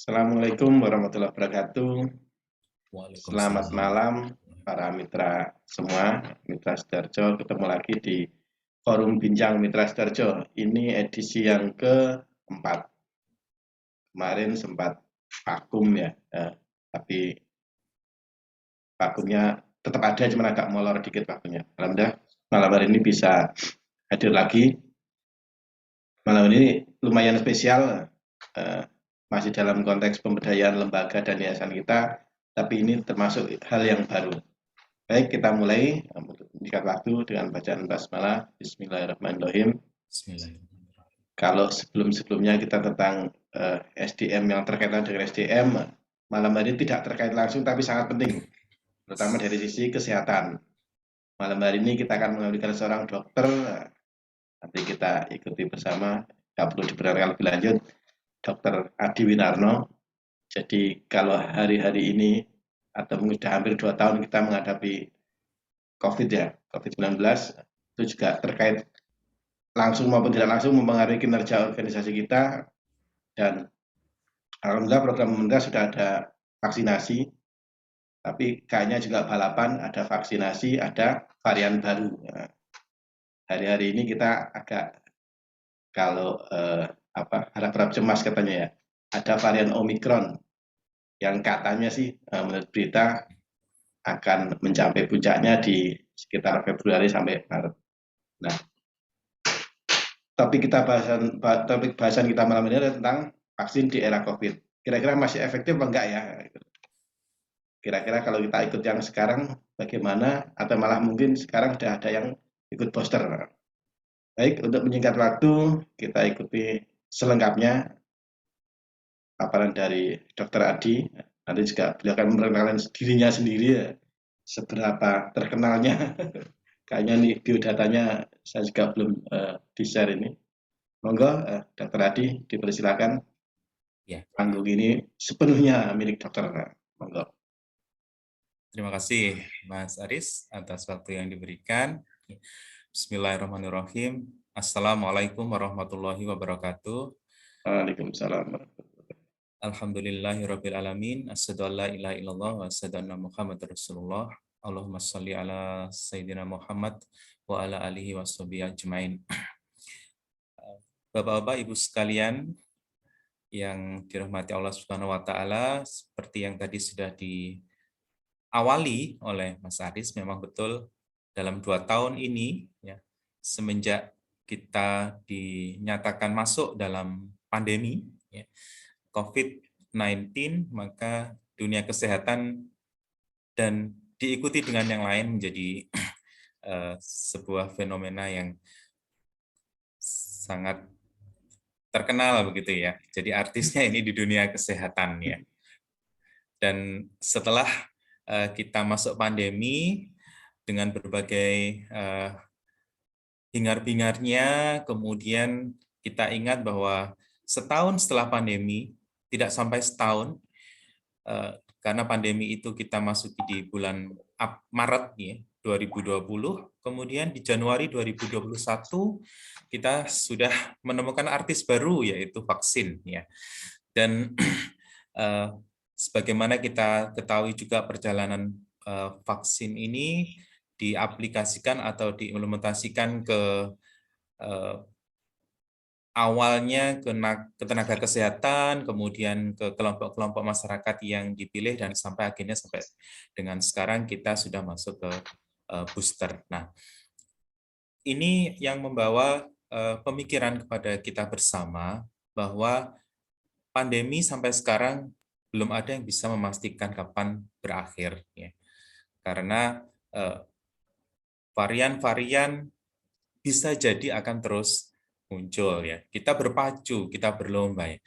Assalamualaikum warahmatullahi wabarakatuh. Selamat Waalaikumsalam. malam para mitra semua, Mitra Sidoarjo. Ketemu lagi di Forum Bincang Mitra Sidoarjo. Ini edisi yang keempat. Kemarin sempat vakum ya, tapi vakumnya tetap ada, cuma agak molor dikit vakumnya. Alhamdulillah malam hari ini bisa hadir lagi. Malam ini lumayan spesial, masih dalam konteks pemberdayaan lembaga dan yayasan kita, tapi ini termasuk hal yang baru. Baik, kita mulai untuk menyingkat waktu dengan bacaan basmalah. Bismillahirrahmanirrahim. Bismillahirrahmanirrahim. Kalau sebelum-sebelumnya kita tentang SDM yang terkaitan dengan SDM, malam hari tidak terkait langsung tapi sangat penting, terutama dari sisi kesehatan. Malam hari ini kita akan menghadirkan seorang dokter, nanti kita ikuti bersama, tidak perlu diperkenalkan lebih lanjut, Dr. Adi Winarno. Jadi kalau hari-hari ini atau mungkin sudah hampir 2 tahun kita menghadapi COVID ya, COVID-19, itu juga terkait langsung maupun tidak langsung mempengaruhi kinerja organisasi kita, dan alhamdulillah program pemerintah sudah ada vaksinasi, tapi kayaknya juga balapan, ada vaksinasi, ada varian baru. Nah, hari-hari ini kita agak kalau harap-harap cemas katanya ya, ada varian Omicron yang katanya sih menurut berita akan mencapai puncaknya di sekitar Februari sampai Maret. Nah, topik bahasan kita malam ini adalah tentang vaksin di era COVID. Kira-kira masih efektif atau enggak ya? Kira-kira kalau kita ikut yang sekarang bagaimana? Atau malah mungkin sekarang sudah ada yang ikut booster. Baik, untuk menyingkat waktu, kita ikuti selengkapnya paparan dari Dr. Adi. Nanti juga beliau akan memperkenalkan dirinya sendiri ya, seberapa terkenalnya. Kayaknya nih biodatanya saya juga belum di-share ini. Monggo, Dr. Adi, dipersilakan. Ya. Panggung ini sepenuhnya milik dokter. Monggo. Terima kasih Mas Aris atas waktu yang diberikan. Bismillahirrahmanirrahim. Assalamualaikum warahmatullahi wabarakatuh. Waalaikumsalam. Alhamdulillahirabbil alamin. Asyhadu an la ilaha illallah wa asyhadu anna Muhammadar Rasulullah. Allahumma shalli ala sayyidina Muhammad wa ala alihi washabihi ajmain. Bapak-bapak, Ibu sekalian yang dirahmati Allah Subhanahu wa taala, seperti yang tadi sudah diawali oleh Mas Aris, memang betul dalam 2 tahun ini ya, semenjak kita dinyatakan masuk dalam pandemi ya, COVID-19, maka dunia kesehatan dan diikuti dengan yang lain menjadi sebuah fenomena yang sangat terkenal begitu ya. Jadi artisnya ini di dunia kesehatan ya. Dan setelah kita masuk pandemi dengan berbagai hingar-bingarnya, kemudian kita ingat bahwa setahun setelah pandemi, tidak sampai setahun, karena pandemi itu kita masuki di bulan Maret ya, 2020, kemudian di Januari 2021 kita sudah menemukan artis baru yaitu vaksin ya. Dan sebagaimana kita ketahui juga perjalanan vaksin ini diaplikasikan atau diimplementasikan ke awalnya ke tenaga kesehatan, kemudian ke kelompok-kelompok masyarakat yang dipilih, dan sampai akhirnya sampai dengan sekarang kita sudah masuk ke booster. Nah, ini yang membawa pemikiran kepada kita bersama bahwa pandemi sampai sekarang belum ada yang bisa memastikan kapan berakhir, ya. Karena varian-varian bisa jadi akan terus muncul ya. Kita berpacu, kita berlomba ya,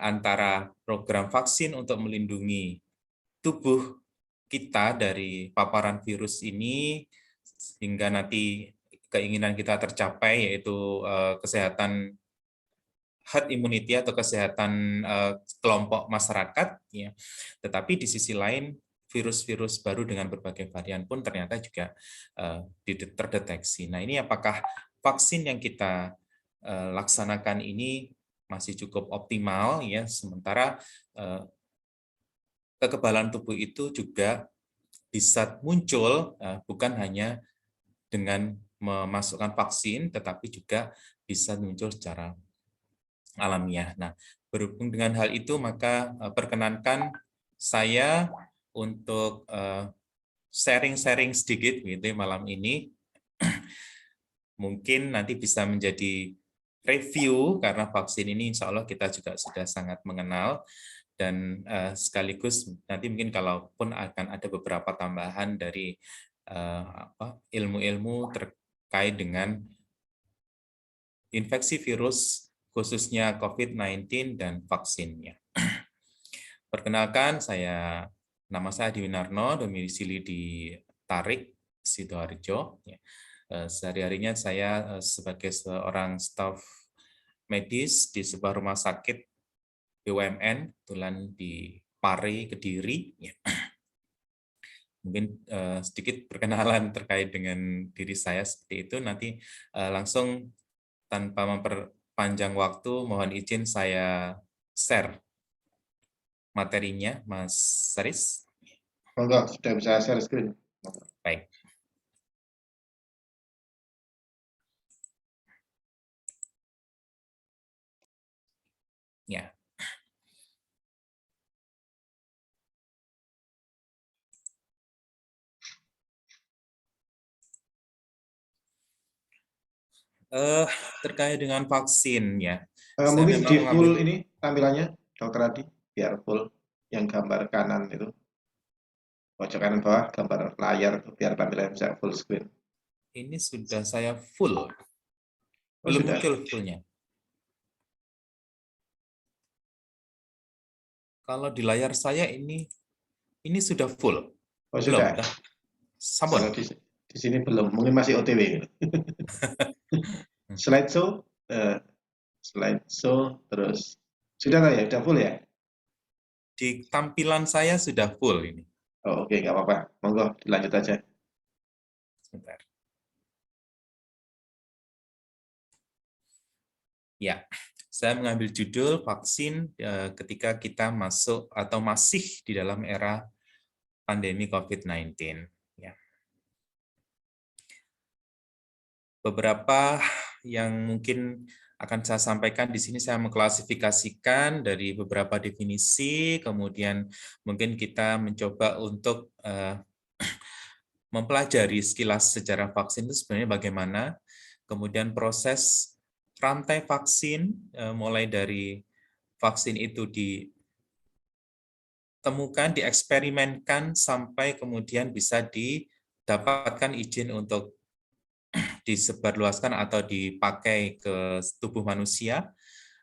antara program vaksin untuk melindungi tubuh kita dari paparan virus ini hingga nanti keinginan kita tercapai, yaitu kesehatan herd immunity atau kesehatan kelompok masyarakat ya. Tetapi di sisi lain virus-virus baru dengan berbagai varian pun ternyata juga terdeteksi. Nah, ini apakah vaksin yang kita laksanakan ini masih cukup optimal ya, sementara kekebalan tubuh itu juga bisa muncul bukan hanya dengan memasukkan vaksin, tetapi juga bisa muncul secara alamiah. Nah, berhubung dengan hal itu, maka perkenankan saya untuk sharing-sharing sedikit gitu malam ini. Mungkin nanti bisa menjadi review, karena vaksin ini insya Allah kita juga sudah sangat mengenal, dan sekaligus nanti mungkin kalaupun akan ada beberapa tambahan dari ilmu-ilmu terkait dengan infeksi virus, khususnya COVID-19 dan vaksinnya. Perkenalkan, nama saya Adi Winarno, domisili di Tarik, Sidoarjo. Sehari-harinya saya sebagai seorang staf medis di sebuah rumah sakit BUMN, kebetulan di Pare, Kediri. Mungkin sedikit perkenalan terkait dengan diri saya seperti itu. Nanti langsung tanpa memperpanjang waktu, mohon izin saya share materinya, Mas Saris. Monggo, sudah bisa share screen. Baik. Ya. Terkait dengan vaksin ya. Saya Mungkin memang di mengambil full ini tampilannya, Dokter Adi, biar full. Yang gambar kanan itu, pojok kanan bawah, gambar layar, biar tampilannya bisa full screen. ini sudah saya full. Oh, Belum sudah. muncul fullnya. Kalau di layar saya ini sudah full. Oh, Belum, sudah. dah. Sampun. Kalau di sini belum, mungkin masih OTW. Slideshow, slideshow, terus sudah lah ya, udah full ya. Di tampilan saya sudah full ini. Oh, oke, nggak apa-apa. Monggo, dilanjut aja. Sebentar. Ya, saya mengambil judul vaksin ketika kita masuk atau masih di dalam era pandemi COVID-19. Ya. Beberapa yang mungkin akan saya sampaikan di sini, saya mengklasifikasikan dari beberapa definisi, kemudian mungkin kita mencoba untuk mempelajari sekilas sejarah vaksin itu sebenarnya bagaimana, kemudian proses rantai vaksin, mulai dari vaksin itu ditemukan, dieksperimenkan, sampai kemudian bisa didapatkan izin untuk disebarluaskan atau dipakai ke tubuh manusia.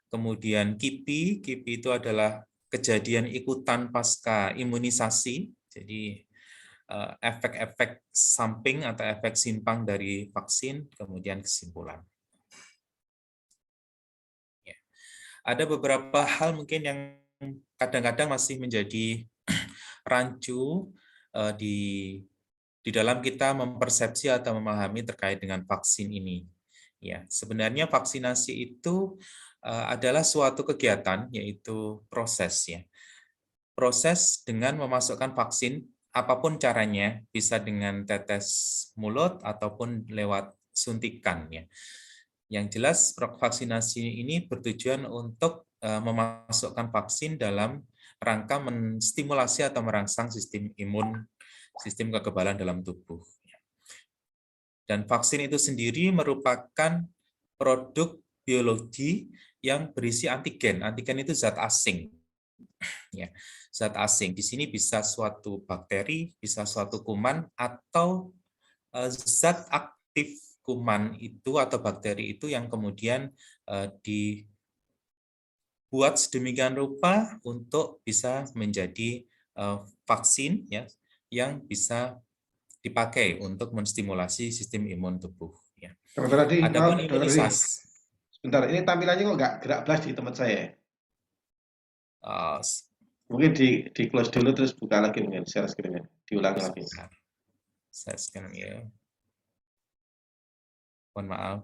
Kemudian KIPI itu adalah kejadian ikutan pasca imunisasi, jadi efek-efek samping atau efek simpang dari vaksin, kemudian kesimpulan. Ya. Ada beberapa hal mungkin yang kadang-kadang masih menjadi rancu di dalam kita mempersepsi atau memahami terkait dengan vaksin ini. Ya, sebenarnya vaksinasi itu adalah suatu kegiatan, yaitu proses ya. Proses dengan memasukkan vaksin, apapun caranya, bisa dengan tetes mulut ataupun lewat suntikan ya. Yang jelas vaksinasi ini bertujuan untuk memasukkan vaksin dalam rangka menstimulasi atau merangsang sistem imun, sistem kekebalan dalam tubuh. Dan vaksin itu sendiri merupakan produk biologi yang berisi antigen. Antigen itu zat asing. Ya, zat asing. Di sini bisa suatu bakteri, bisa suatu kuman, atau zat aktif kuman itu atau bakteri itu yang kemudian dibuat sedemikian rupa untuk bisa menjadi vaksin ya, yang bisa dipakai untuk menstimulasi sistem imun tubuh. Ya. Dokter Adi, Adapun maaf, Dokter Adi. imunisasi, Sebentar, ini tampilannya kok nggak gerak belas di tempat saya. uh, Mungkin di close dulu terus buka lagi mungkin share screen-nya. Diulangi lagi. saya scan ya. Mohon maaf.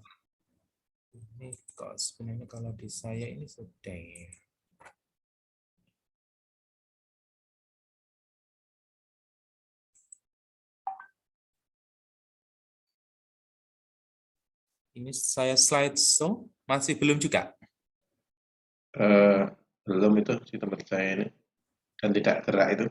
Ini kok sebenarnya kalau di saya ini sudah ya. Ini saya slideshow masih belum juga. Belum itu di tempat saya ini, dan tidak gerak itu.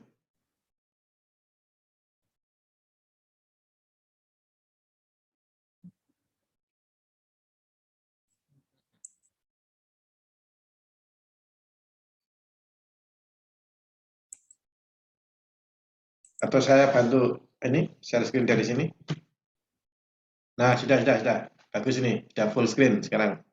Atau saya bantu ini share screen dari sini. Nah, sudah. Bagus ini, sudah full screen sekarang.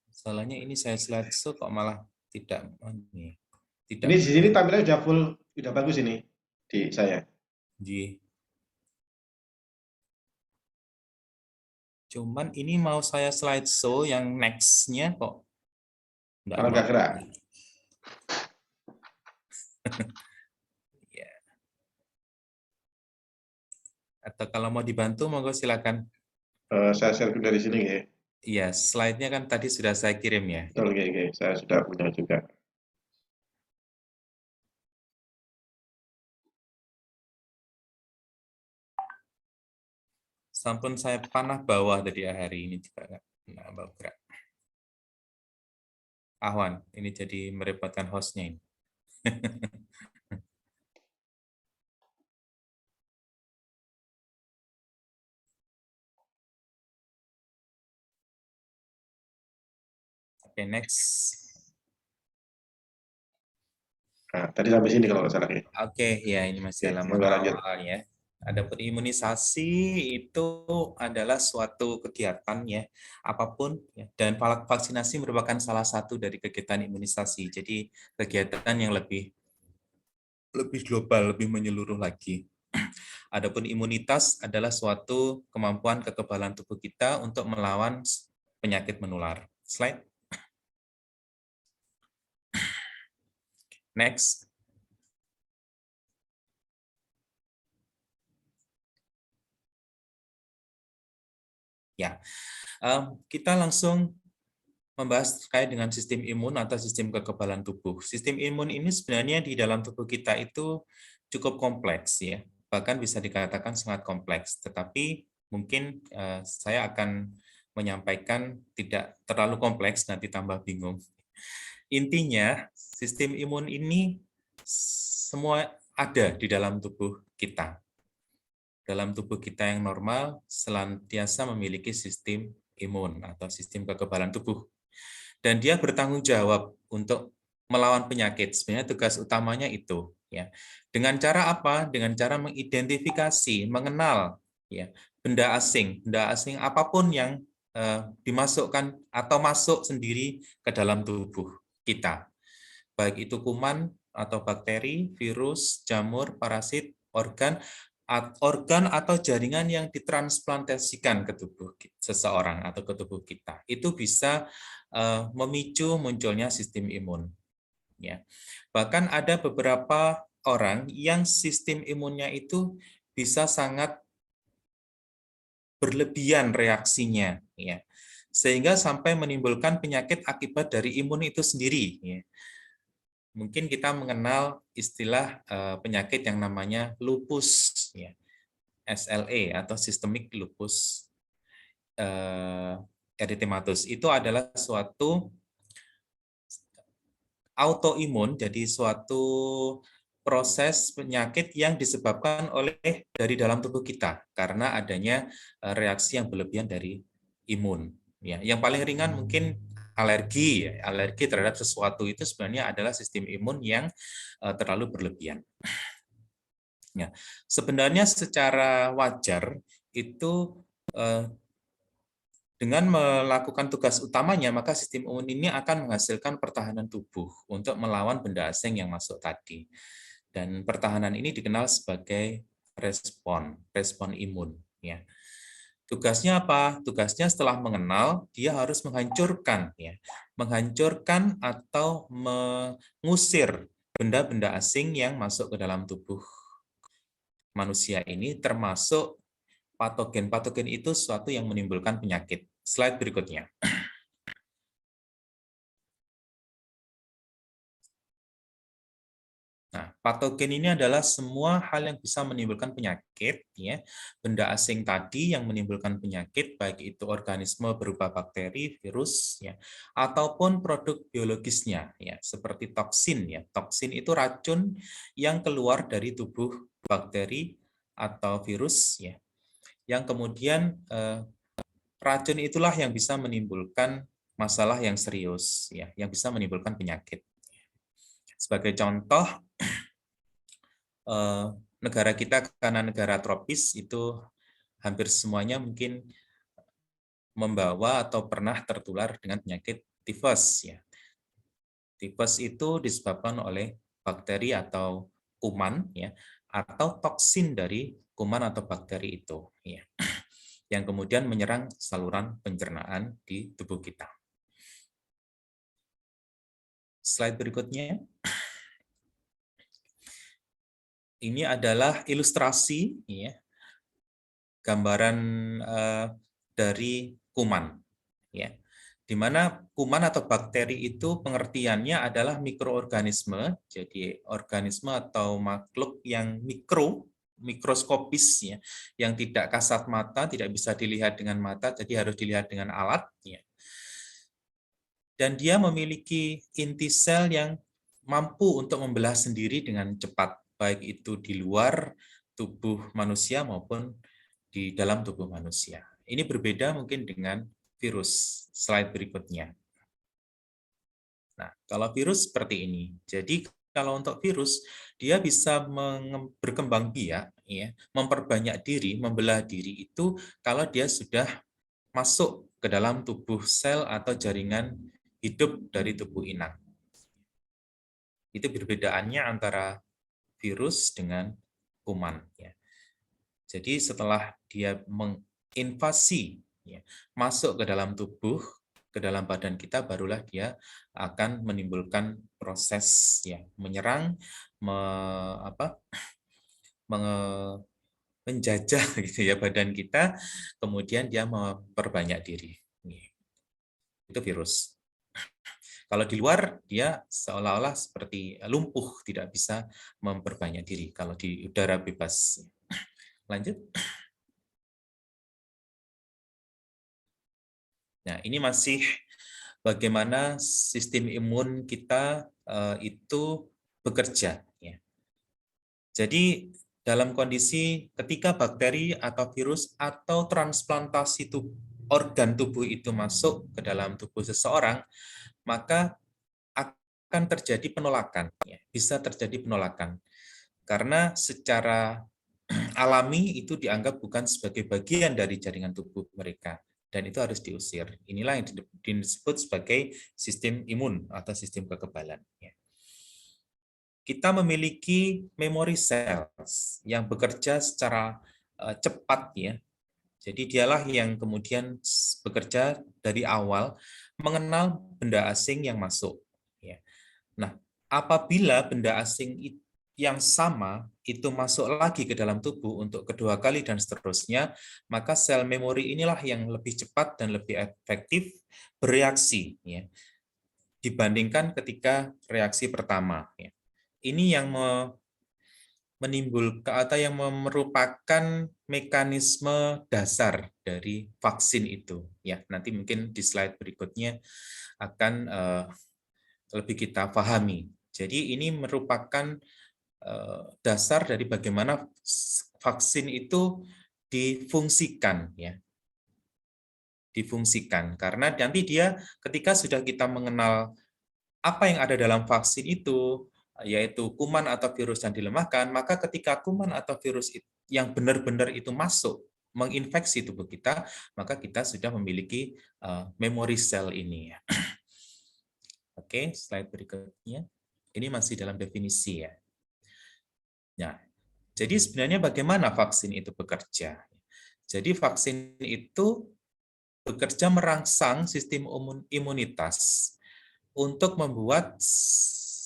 Soalnya ini saya slideshow kok malah tidak tidak Ini di sini tampilannya sudah full, sudah bagus ini di saya. di. Cuman ini mau saya slideshow yang next-nya kok enggak Kalau mau. nggak gerak, Ya. Atau kalau mau dibantu monggo silakan. saya share screen dari sini ya. Iya, slide-nya kan tadi sudah saya kirim ya. Betul, oke. Saya sudah punya juga. Sampun saya panah bawah tadi hari ini juga nggak mau gerak. Ahwan, ini jadi merepotkan hostnya ini. Oke, next. Nah, tadi sampai sini kalau nggak salah ya. Oke, ya ini masih Oke, halaman monggo lanjut. awal ya. Adapun imunisasi itu adalah suatu kegiatan ya, apapun ya, dan vaksinasi merupakan salah satu dari kegiatan imunisasi. Jadi kegiatan yang lebih global, lebih menyeluruh lagi. Adapun imunitas adalah suatu kemampuan kekebalan tubuh kita untuk melawan penyakit menular. Slide. Next. Ya, kita langsung membahas terkait dengan sistem imun atau sistem kekebalan tubuh. Sistem imun ini sebenarnya di dalam tubuh kita itu cukup kompleks ya, bahkan bisa dikatakan sangat kompleks. Tetapi mungkin saya akan menyampaikan tidak terlalu kompleks, nanti tambah bingung. Intinya, sistem imun ini semua ada di dalam tubuh kita. Dalam tubuh kita yang normal, senantiasa memiliki sistem imun atau sistem kekebalan tubuh. Dan dia bertanggung jawab untuk melawan penyakit. Sebenarnya tugas utamanya itu. Ya. Dengan cara apa? Dengan cara mengidentifikasi, mengenal ya, benda asing apapun yang dimasukkan atau masuk sendiri ke dalam tubuh kita. Baik itu kuman atau bakteri, virus, jamur, parasit, organ atau jaringan yang ditransplantasikan ke tubuh seseorang atau ke tubuh kita. Itu bisa memicu munculnya sistem imun. Ya. Bahkan ada beberapa orang yang sistem imunnya itu bisa sangat berlebihan reaksinya, ya, sehingga sampai menimbulkan penyakit akibat dari imun itu sendiri. Ya. Mungkin kita mengenal istilah penyakit yang namanya lupus, ya, SLE atau systemic lupus erythematosus. Itu adalah suatu autoimun, jadi suatu proses penyakit yang disebabkan oleh dari dalam tubuh kita karena adanya reaksi yang berlebihan dari imun. Ya, yang paling ringan mungkin alergi. Alergi terhadap sesuatu itu sebenarnya adalah sistem imun yang terlalu berlebihan. Ya, sebenarnya secara wajar itu dengan melakukan tugas utamanya, maka sistem imun ini akan menghasilkan pertahanan tubuh untuk melawan benda asing yang masuk tadi. Dan pertahanan ini dikenal sebagai respon imun. Ya. Tugasnya apa? Tugasnya setelah mengenal, dia harus menghancurkan, ya, menghancurkan atau mengusir benda-benda asing yang masuk ke dalam tubuh manusia ini termasuk patogen-patogen itu sesuatu yang menimbulkan penyakit. Slide berikutnya. Nah, patogen ini adalah semua hal yang bisa menimbulkan penyakit, ya. Benda asing tadi yang menimbulkan penyakit, baik itu organisme berupa bakteri, virus, ya, ataupun produk biologisnya, ya, seperti toksin, ya. Toksin itu racun yang keluar dari tubuh bakteri atau virus, ya, yang kemudian racun itulah yang bisa menimbulkan masalah yang serius, ya, yang bisa menimbulkan penyakit. Sebagai contoh, negara kita karena negara tropis itu hampir semuanya mungkin membawa atau pernah tertular dengan penyakit tifus, ya. Tifus itu disebabkan oleh bakteri atau kuman, ya, atau toksin dari kuman atau bakteri itu, ya, yang kemudian menyerang saluran pencernaan di tubuh kita. Slide berikutnya. Ini adalah ilustrasi, ya, gambaran dari kuman, ya, di mana kuman atau bakteri itu pengertiannya adalah mikroorganisme, jadi organisme atau makhluk yang mikroskopis, ya, yang tidak kasat mata, tidak bisa dilihat dengan mata, jadi harus dilihat dengan alat, ya. Dan dia memiliki inti sel yang mampu untuk membelah sendiri dengan cepat, baik itu di luar tubuh manusia maupun di dalam tubuh manusia. Ini berbeda mungkin dengan virus. Slide berikutnya. Nah, kalau virus seperti ini. Jadi kalau untuk virus, dia bisa berkembang biak, ya, memperbanyak diri, membelah diri itu kalau dia sudah masuk ke dalam tubuh sel atau jaringan hidup dari tubuh inang. Itu perbedaannya antara virus dengan kuman, ya. Jadi setelah dia menginvasi, ya, masuk ke dalam tubuh, ke dalam badan kita, barulah dia akan menimbulkan proses, ya, menyerang, menjajah gitu ya badan kita, kemudian dia memperbanyak diri. Itu virus. Kalau di luar, dia seolah-olah seperti lumpuh, tidak bisa memperbanyak diri kalau di udara bebas. Lanjut. Nah, ini masih bagaimana sistem imun kita itu bekerja. Ya. Jadi, dalam kondisi ketika bakteri atau virus atau transplantasi organ tubuh itu masuk ke dalam tubuh seseorang, maka akan terjadi penolakan, ya, bisa terjadi penolakan. Karena secara alami itu dianggap bukan sebagai bagian dari jaringan tubuh mereka, dan itu harus diusir. Inilah yang disebut sebagai sistem imun atau sistem kekebalan. Ya. Kita memiliki memory cells yang bekerja secara cepat, ya. Jadi dialah yang kemudian bekerja dari awal mengenal benda asing yang masuk. Ya. Nah, apabila benda asing yang sama itu masuk lagi ke dalam tubuh untuk kedua kali dan seterusnya, maka sel memori inilah yang lebih cepat dan lebih efektif bereaksi, ya, dibandingkan ketika reaksi pertama. Ya. Ini yang menimbulkan atau yang merupakan mekanisme dasar dari vaksin itu. Ya, nanti mungkin di slide berikutnya akan lebih kita pahami. Jadi ini merupakan dasar dari bagaimana vaksin itu difungsikan, ya. Difungsikan karena nanti dia ketika sudah kita mengenal apa yang ada dalam vaksin itu, yaitu kuman atau virus yang dilemahkan, maka ketika kuman atau virus yang benar-benar itu masuk menginfeksi tubuh kita, maka kita sudah memiliki memory cell ini, ya. Oke, slide berikutnya. Ini masih dalam definisi, ya. Nah, jadi sebenarnya bagaimana vaksin itu bekerja? Jadi vaksin itu bekerja merangsang sistem imunitas untuk membuat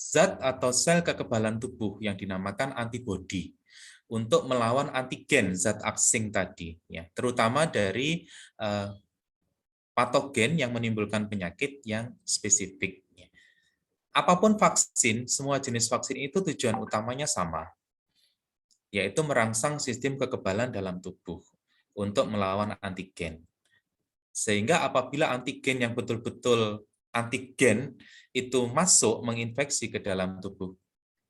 zat atau sel kekebalan tubuh yang dinamakan antibodi. untuk melawan antigen zat asing tadi, ya, terutama dari patogen yang menimbulkan penyakit yang spesifik. Apapun vaksin, semua jenis vaksin itu tujuan utamanya sama, yaitu merangsang sistem kekebalan dalam tubuh untuk melawan antigen. Sehingga apabila antigen yang betul-betul antigen itu masuk menginfeksi ke dalam tubuh,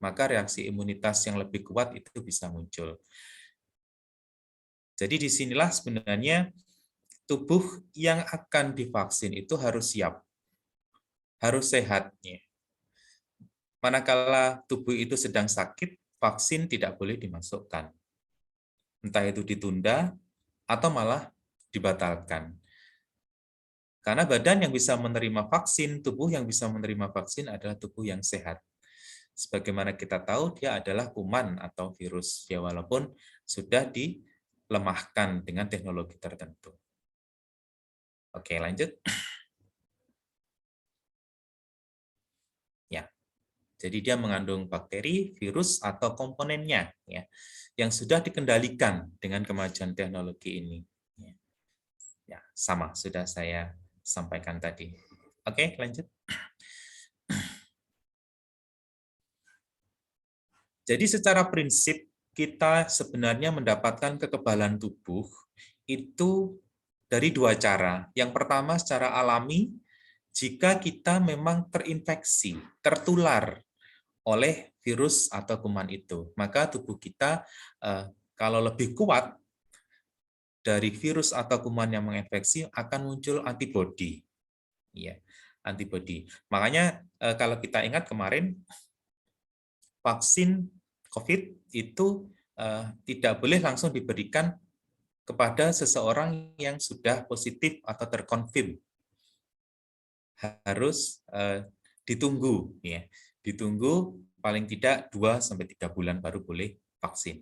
maka reaksi imunitas yang lebih kuat itu bisa muncul. Jadi disinilah sebenarnya tubuh yang akan divaksin itu harus siap, harus sehat. Manakala tubuh itu sedang sakit, vaksin tidak boleh dimasukkan. Entah itu ditunda atau malah dibatalkan. Karena badan yang bisa menerima vaksin, tubuh yang bisa menerima vaksin adalah tubuh yang sehat. Sebagaimana kita tahu, dia adalah kuman atau virus, ya walaupun sudah dilemahkan dengan teknologi tertentu. Oke, lanjut. Ya, jadi dia mengandung bakteri, virus, atau komponennya, ya, yang sudah dikendalikan dengan kemajuan teknologi ini. Ya, sama, sudah saya sampaikan tadi. Oke, lanjut. Jadi secara prinsip kita sebenarnya mendapatkan kekebalan tubuh itu dari dua cara. Yang pertama secara alami, jika kita memang terinfeksi, tertular oleh virus atau kuman itu, maka tubuh kita kalau lebih kuat dari virus atau kuman yang menginfeksi akan muncul antibodi. Ya, antibodi. Makanya kalau kita ingat kemarin vaksin COVID itu tidak boleh langsung diberikan kepada seseorang yang sudah positif atau terkonfirm. Harus ditunggu, ya, ditunggu paling tidak 2-3 bulan baru boleh vaksin.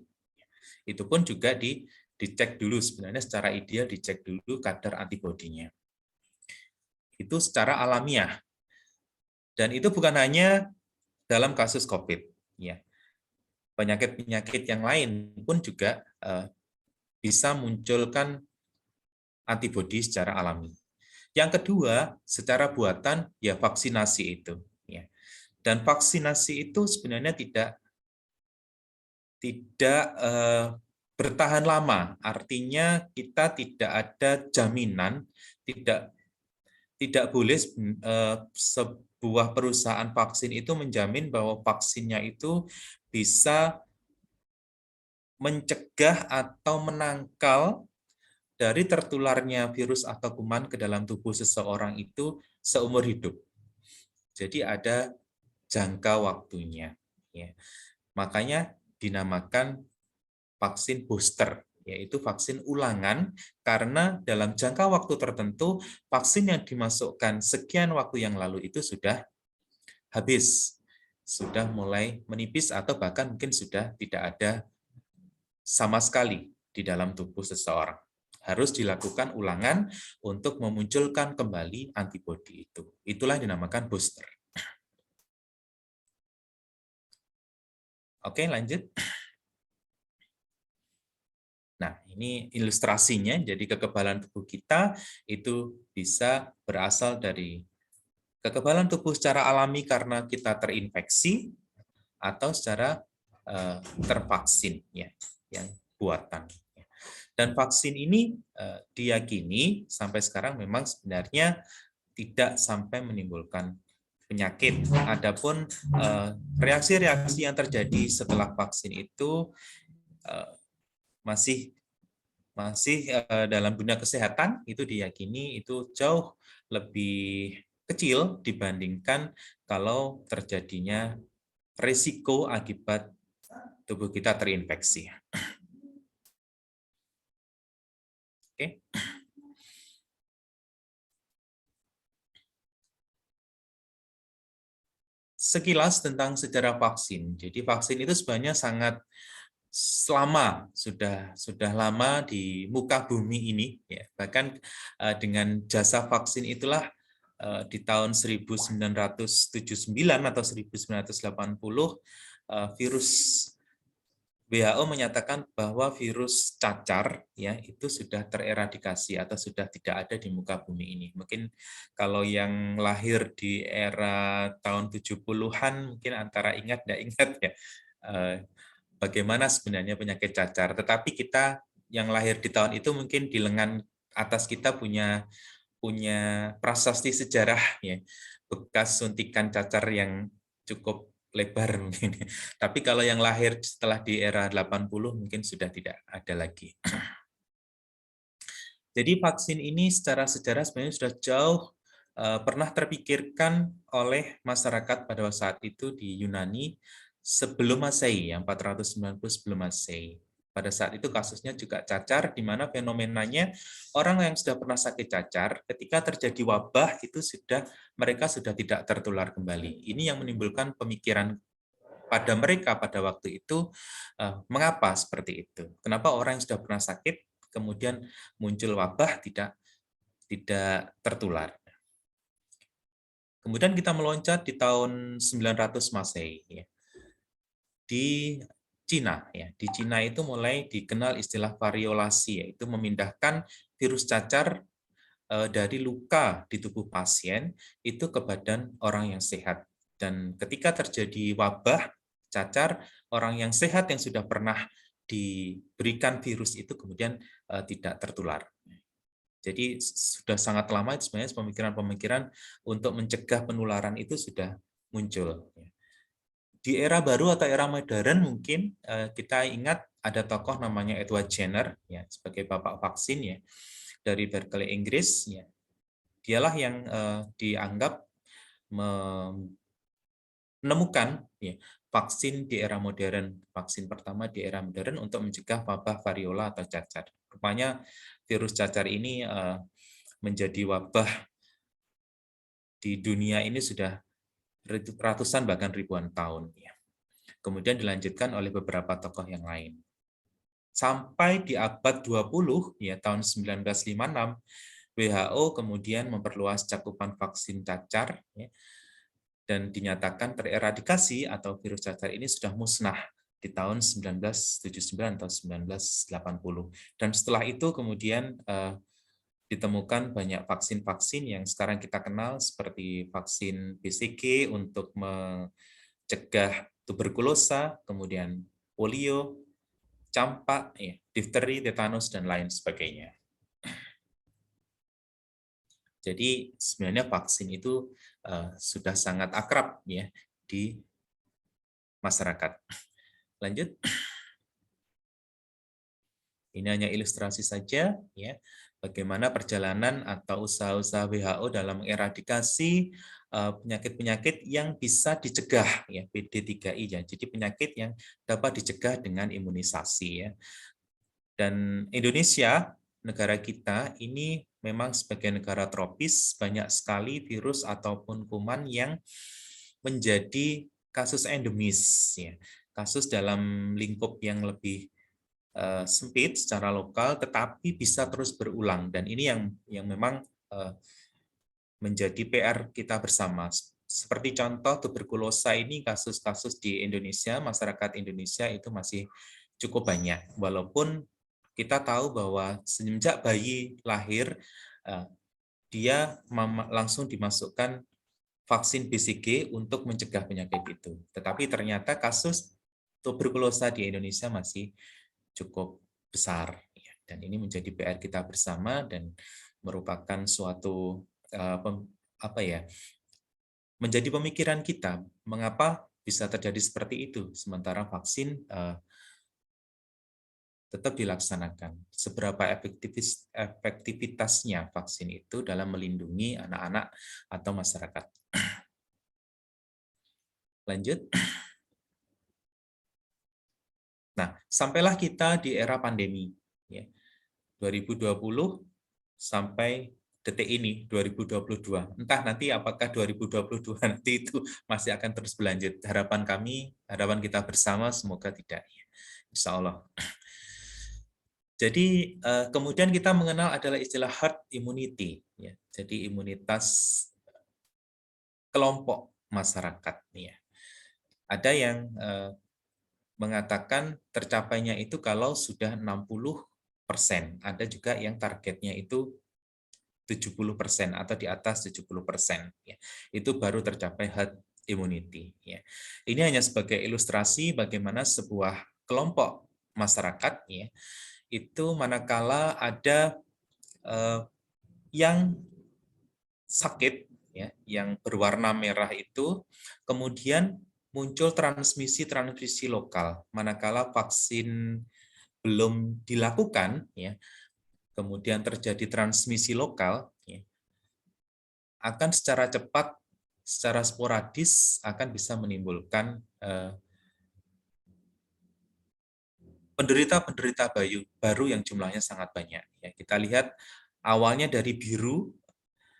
Itu pun juga dicek dulu, sebenarnya secara ideal dicek dulu kadar antibodinya. Itu secara alamiah. Dan itu bukan hanya dalam kasus COVID, ya. Penyakit-penyakit yang lain pun juga bisa munculkan antibodi secara alami. Yang kedua, secara buatan, ya vaksinasi itu. Ya. Dan vaksinasi itu sebenarnya tidak bertahan lama. Artinya kita tidak ada jaminan, tidak boleh sebuah perusahaan vaksin itu menjamin bahwa vaksinnya itu bisa mencegah atau menangkal dari tertularnya virus atau kuman ke dalam tubuh seseorang itu seumur hidup. Jadi ada jangka waktunya. Ya. Makanya dinamakan vaksin booster, yaitu vaksin ulangan, karena dalam jangka waktu tertentu, vaksin yang dimasukkan sekian waktu yang lalu itu sudah habis, sudah mulai menipis, atau bahkan mungkin sudah tidak ada sama sekali di dalam tubuh seseorang. Harus dilakukan ulangan untuk memunculkan kembali antibodi itu. Itulah yang dinamakan booster. Oke, lanjut. Nah, ini ilustrasinya. Jadi kekebalan tubuh kita itu bisa berasal dari kekebalan tubuh secara alami karena kita terinfeksi atau secara tervaksin, ya, yang buatan. Dan vaksin ini diyakini sampai sekarang memang sebenarnya tidak sampai menimbulkan penyakit. Adapun reaksi-reaksi yang terjadi setelah vaksin itu masih dalam dunia kesehatan itu diyakini itu jauh lebih kecil dibandingkan kalau terjadinya risiko akibat tubuh kita terinfeksi. Oke. Sekilas tentang sejarah vaksin. Jadi vaksin itu sebenarnya sangat lama, sudah lama di muka bumi ini, ya. Bahkan dengan jasa vaksin itulah di tahun 1979 atau 1980 virus WHO menyatakan bahwa virus cacar ya itu sudah tereradikasi atau sudah tidak ada di muka bumi ini. Mungkin kalau yang lahir di era tahun 70-an mungkin antara ingat tidak ingat ya bagaimana sebenarnya penyakit cacar. Tetapi kita yang lahir di tahun itu mungkin di lengan atas kita punya prasasti sejarah ya, bekas suntikan cacar yang cukup lebar mungkin. Tapi kalau yang lahir setelah di era 80 mungkin sudah tidak ada lagi. Jadi vaksin ini secara sejarah sebenarnya sudah jauh pernah terpikirkan oleh masyarakat pada saat itu di Yunani sebelum Masehi, yang 490 sebelum Masehi. Pada saat itu kasusnya juga cacar, di mana fenomenanya orang yang sudah pernah sakit cacar, ketika terjadi wabah itu mereka sudah tidak tertular kembali. Ini yang menimbulkan pemikiran pada mereka pada waktu itu, mengapa seperti itu? Kenapa orang yang sudah pernah sakit kemudian muncul wabah tidak tertular? Kemudian kita meloncat di tahun 900 Masehi ya. Di Cina ya. Di Cina itu mulai dikenal istilah variolasi, yaitu memindahkan virus cacar dari luka di tubuh pasien itu ke badan orang yang sehat. Dan ketika terjadi wabah cacar, orang yang sehat yang sudah pernah diberikan virus itu kemudian tidak tertular. Jadi sudah sangat lama sebenarnya pemikiran-pemikiran untuk mencegah penularan itu sudah muncul. Di era baru atau era modern mungkin kita ingat ada tokoh namanya Edward Jenner ya sebagai bapak vaksin ya dari Berkeley Inggris ya. Dialah yang dianggap menemukan ya, vaksin di era modern, vaksin pertama di era modern untuk mencegah wabah variola atau cacar. Rupanya virus cacar ini menjadi wabah di dunia ini sudah ratusan bahkan ribuan tahun. Ya. Kemudian dilanjutkan oleh beberapa tokoh yang lain. Sampai di abad 20, ya tahun 1956, WHO kemudian memperluas cakupan vaksin cacar, ya, dan dinyatakan tereradikasi atau virus cacar ini sudah musnah di tahun 1979 atau 1980. Dan setelah itu kemudian ditemukan banyak vaksin-vaksin yang sekarang kita kenal seperti vaksin BCG untuk mencegah tuberkulosa, kemudian polio, campak, ya, difteri, tetanus, dan lain sebagainya. Jadi sebenarnya vaksin itu sudah sangat akrab ya di masyarakat. Lanjut. Ini hanya ilustrasi saja ya bagaimana perjalanan atau usaha-usaha WHO dalam mengeradikasi penyakit-penyakit yang bisa dicegah ya PD3I ya. Jadi penyakit yang dapat dicegah dengan imunisasi ya. Dan Indonesia, negara kita ini memang sebagai negara tropis banyak sekali virus ataupun kuman yang menjadi kasus endemis ya. Kasus dalam lingkup yang lebih sempit secara lokal tetapi bisa terus berulang dan ini yang memang menjadi PR kita bersama. Seperti contoh tuberkulosa ini kasus-kasus di Indonesia, masyarakat Indonesia itu masih cukup banyak. Walaupun kita tahu bahwa semenjak bayi lahir dia langsung dimasukkan vaksin BCG untuk mencegah penyakit itu. Tetapi ternyata kasus tuberkulosa di Indonesia masih cukup besar. Dan ini menjadi PR kita bersama dan merupakan suatu menjadi pemikiran kita mengapa bisa terjadi seperti itu sementara vaksin tetap dilaksanakan. Seberapa efektivitasnya vaksin itu dalam melindungi anak-anak atau masyarakat. Lanjut. Nah, sampailah kita di era pandemi. 2020 sampai detik ini 2022. Entah nanti apakah 2022 nanti itu masih akan terus berlanjut. Harapan kita bersama semoga tidak. Insya Allah. Jadi kemudian kita mengenal adalah istilah herd immunity. Jadi imunitas kelompok masyarakat. Ada yang mengatakan tercapainya itu kalau sudah 60%. Ada juga yang targetnya itu 70% atau di atas 70%. Ya. Itu baru tercapai herd immunity. Ya. Ini hanya sebagai ilustrasi bagaimana sebuah kelompok masyarakat ya, itu manakala ada yang sakit, ya, yang berwarna merah itu, kemudian muncul transmisi lokal. Manakala vaksin belum dilakukan, ya, kemudian terjadi transmisi lokal, ya, akan secara cepat, secara sporadis akan bisa menimbulkan penderita-penderita baru yang jumlahnya sangat banyak. Ya, kita lihat awalnya dari biru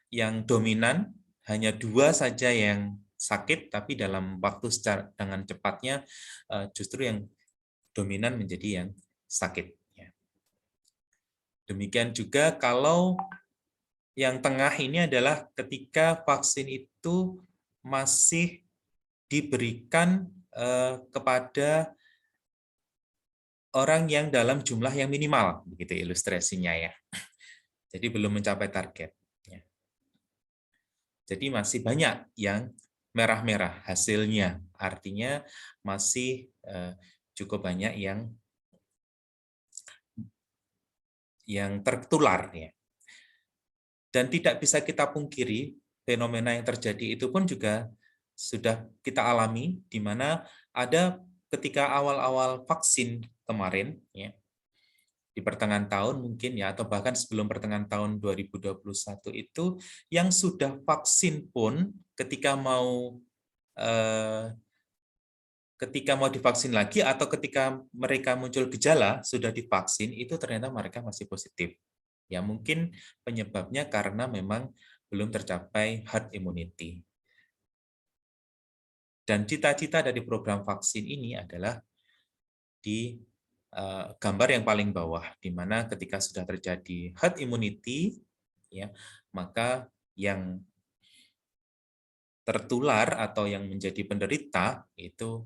yang dominan, hanya 2 saja yang sakit, tapi dalam waktu dengan cepatnya justru yang dominan menjadi yang sakit. Ya. Demikian juga kalau yang tengah ini adalah ketika vaksin itu masih diberikan kepada orang yang dalam jumlah yang minimal, begitu ilustrasinya ya. Jadi belum mencapai target. Ya. Jadi masih banyak yang merah-merah hasilnya, artinya masih cukup banyak yang tertular ya. Dan tidak bisa kita pungkiri fenomena yang terjadi itu pun juga sudah kita alami, di mana ada ketika awal-awal vaksin kemarin ya, di pertengahan tahun mungkin ya, atau bahkan sebelum pertengahan tahun 2021 itu, yang sudah vaksin pun ketika mau divaksin lagi atau ketika mereka muncul gejala sudah divaksin, itu ternyata mereka masih positif. Ya mungkin penyebabnya karena memang belum tercapai herd immunity. Dan cita-cita dari program vaksin ini adalah di gambar yang paling bawah, di mana ketika sudah terjadi herd immunity, ya, maka yang tertular atau yang menjadi penderita itu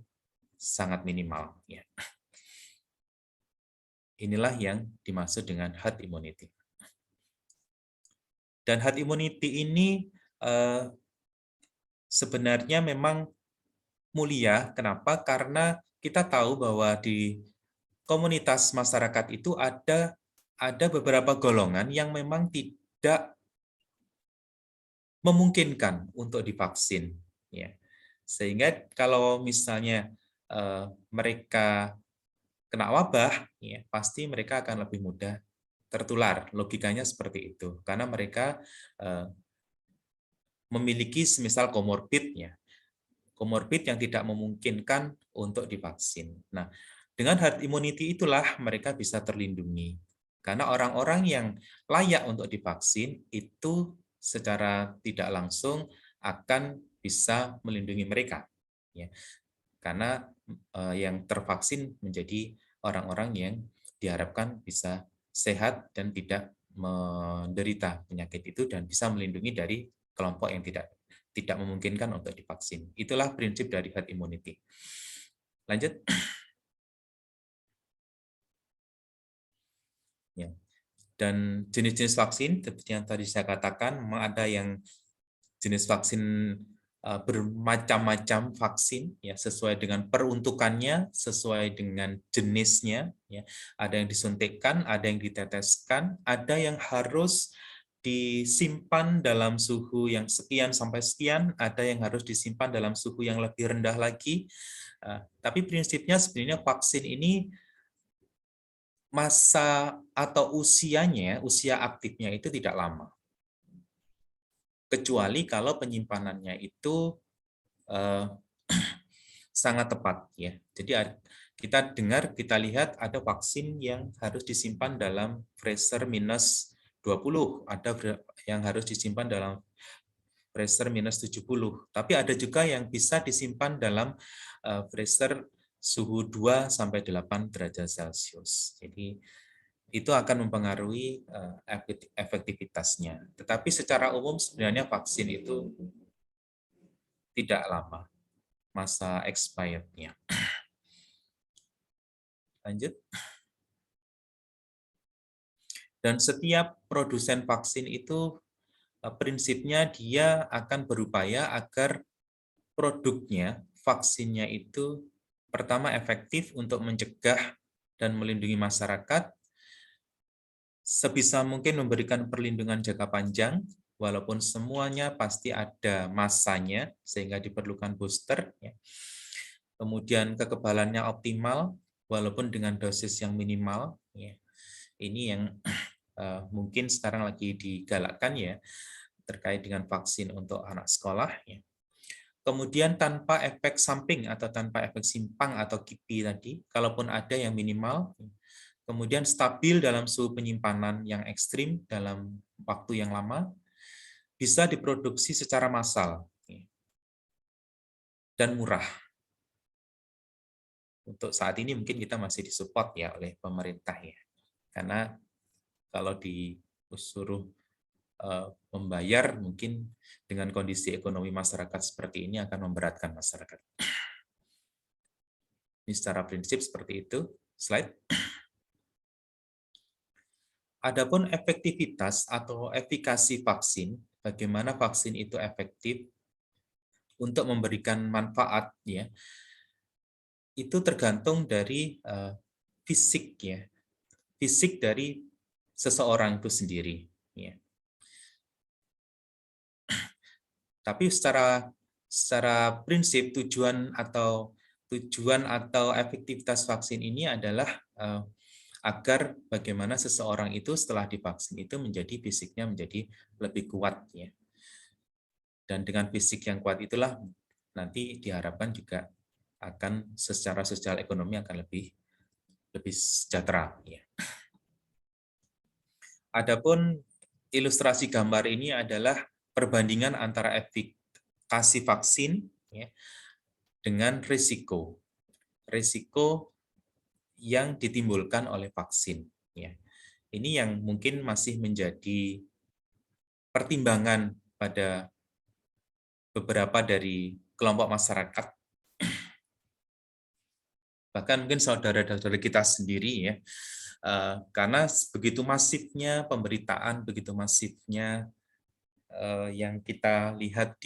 sangat minimal. Ya. Inilah yang dimaksud dengan herd immunity. Dan herd immunity ini sebenarnya memang mulia. Kenapa? Karena kita tahu bahwa di komunitas masyarakat itu ada beberapa golongan yang memang tidak memungkinkan untuk divaksin. Ya. Sehingga kalau misalnya mereka kena wabah, ya, pasti mereka akan lebih mudah tertular. Logikanya seperti itu. Karena mereka memiliki semisal komorbid, ya, komorbid yang tidak memungkinkan untuk divaksin. Nah, dengan herd immunity itulah mereka bisa terlindungi. Karena orang-orang yang layak untuk divaksin itu secara tidak langsung akan bisa melindungi mereka. Ya. Karena yang tervaksin menjadi orang-orang yang diharapkan bisa sehat dan tidak menderita penyakit itu dan bisa melindungi dari kelompok yang tidak memungkinkan untuk divaksin. Itulah prinsip dari herd immunity. Lanjut. Ya. Dan jenis-jenis vaksin, seperti yang tadi saya katakan, memang ada yang jenis vaksin bermacam-macam vaksin, ya, sesuai dengan peruntukannya, sesuai dengan jenisnya. Ya. Ada yang disuntikkan, ada yang diteteskan, ada yang harus disimpan dalam suhu yang sekian sampai sekian, ada yang harus disimpan dalam suhu yang lebih rendah lagi. Tapi prinsipnya sebenarnya vaksin ini masa atau usianya, usia aktifnya itu tidak lama. Kecuali kalau penyimpanannya itu sangat tepat ya. Jadi kita lihat ada vaksin yang harus disimpan dalam freezer minus 20, ada yang harus disimpan dalam freezer minus 70. Tapi ada juga yang bisa disimpan dalam freezer suhu 2 sampai 8 derajat Celcius. Jadi itu akan mempengaruhi efektivitasnya. Tetapi secara umum sebenarnya vaksin itu tidak lama masa expired-nya. Lanjut. Dan setiap produsen vaksin itu prinsipnya dia akan berupaya agar produknya, vaksinnya itu pertama efektif untuk mencegah dan melindungi masyarakat, sebisa mungkin memberikan perlindungan jangka panjang, walaupun semuanya pasti ada masanya, sehingga diperlukan booster. Kemudian kekebalannya optimal, walaupun dengan dosis yang minimal. Ini yang mungkin sekarang lagi digalakkan ya, terkait dengan vaksin untuk anak sekolah. Kemudian tanpa efek samping atau tanpa efek simpang atau KIPI tadi, kalaupun ada yang minimal. Kemudian stabil dalam suhu penyimpanan yang ekstrim dalam waktu yang lama, bisa diproduksi secara massal dan murah. Untuk saat ini mungkin kita masih disupport ya oleh pemerintah ya, karena kalau disuruh membayar mungkin dengan kondisi ekonomi masyarakat seperti ini akan memberatkan masyarakat. Ini secara prinsip seperti itu. Slide. Adapun efektivitas atau efikasi vaksin, bagaimana vaksin itu efektif untuk memberikan manfaat ya, itu tergantung dari fisik ya, fisik dari seseorang itu sendiri ya. Tapi secara prinsip tujuan atau efektivitas vaksin ini adalah agar bagaimana seseorang itu setelah divaksin itu fisiknya menjadi lebih kuat ya. Dan dengan fisik yang kuat itulah nanti diharapkan juga akan secara sosial ekonomi akan lebih sejahtera ya. Adapun ilustrasi gambar ini adalah perbandingan antara efikasi vaksin ya, dengan risiko yang ditimbulkan oleh vaksin. Ya. Ini yang mungkin masih menjadi pertimbangan pada beberapa dari kelompok masyarakat, bahkan mungkin saudara-saudara kita sendiri ya, karena begitu masifnya pemberitaan, begitu masifnya yang kita lihat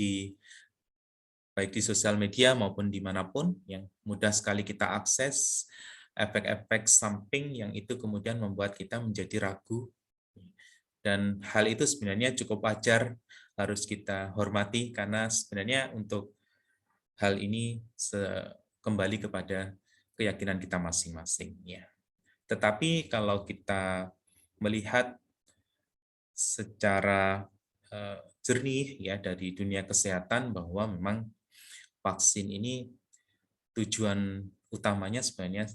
baik di sosial media maupun dimanapun, yang mudah sekali kita akses, efek-efek samping yang itu kemudian membuat kita menjadi ragu. Dan hal itu sebenarnya cukup wajar, harus kita hormati, karena sebenarnya untuk hal ini kembali kepada keyakinan kita masing-masing. Ya. Tetapi kalau kita melihat secara jernih ya dari dunia kesehatan bahwa memang vaksin ini tujuan utamanya sebenarnya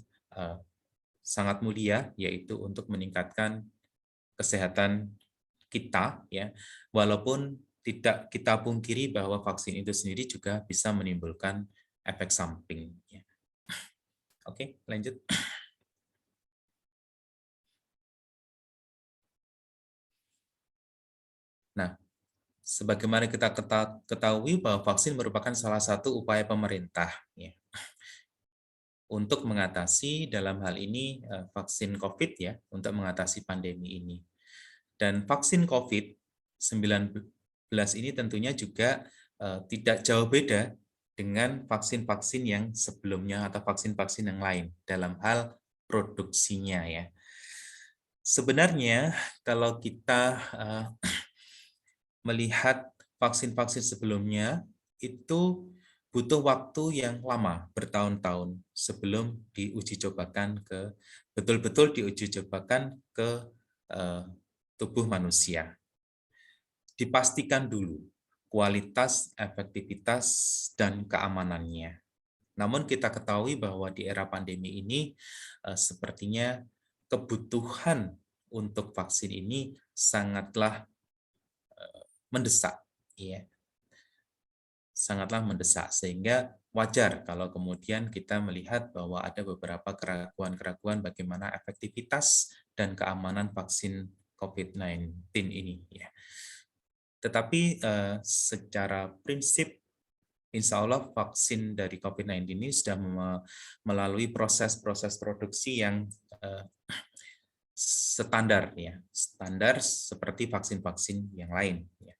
sangat mulia, yaitu untuk meningkatkan kesehatan kita ya, walaupun tidak kita pungkiri bahwa vaksin itu sendiri juga bisa menimbulkan efek samping ya. Oke, lanjut. Nah, sebagaimana kita ketahui bahwa vaksin merupakan salah satu upaya pemerintah ya, untuk mengatasi dalam hal ini vaksin COVID ya, untuk mengatasi pandemi ini. Dan vaksin COVID-19 ini tentunya juga tidak jauh beda dengan vaksin-vaksin yang sebelumnya atau vaksin-vaksin yang lain dalam hal produksinya ya. Sebenarnya kalau kita melihat vaksin-vaksin sebelumnya itu butuh waktu yang lama, bertahun-tahun sebelum betul-betul diuji cobakan ke tubuh manusia. Dipastikan dulu kualitas, efektivitas, dan keamanannya. Namun kita ketahui bahwa di era pandemi ini sepertinya kebutuhan untuk vaksin ini sangatlah mendesak, ya. Sangatlah mendesak, sehingga wajar kalau kemudian kita melihat bahwa ada beberapa keraguan-keraguan bagaimana efektivitas dan keamanan vaksin COVID-19 ini. Ya. Tetapi secara prinsip insya Allah vaksin dari COVID-19 ini sudah melalui proses-proses produksi yang standar, ya, standar seperti vaksin-vaksin yang lain. Ya.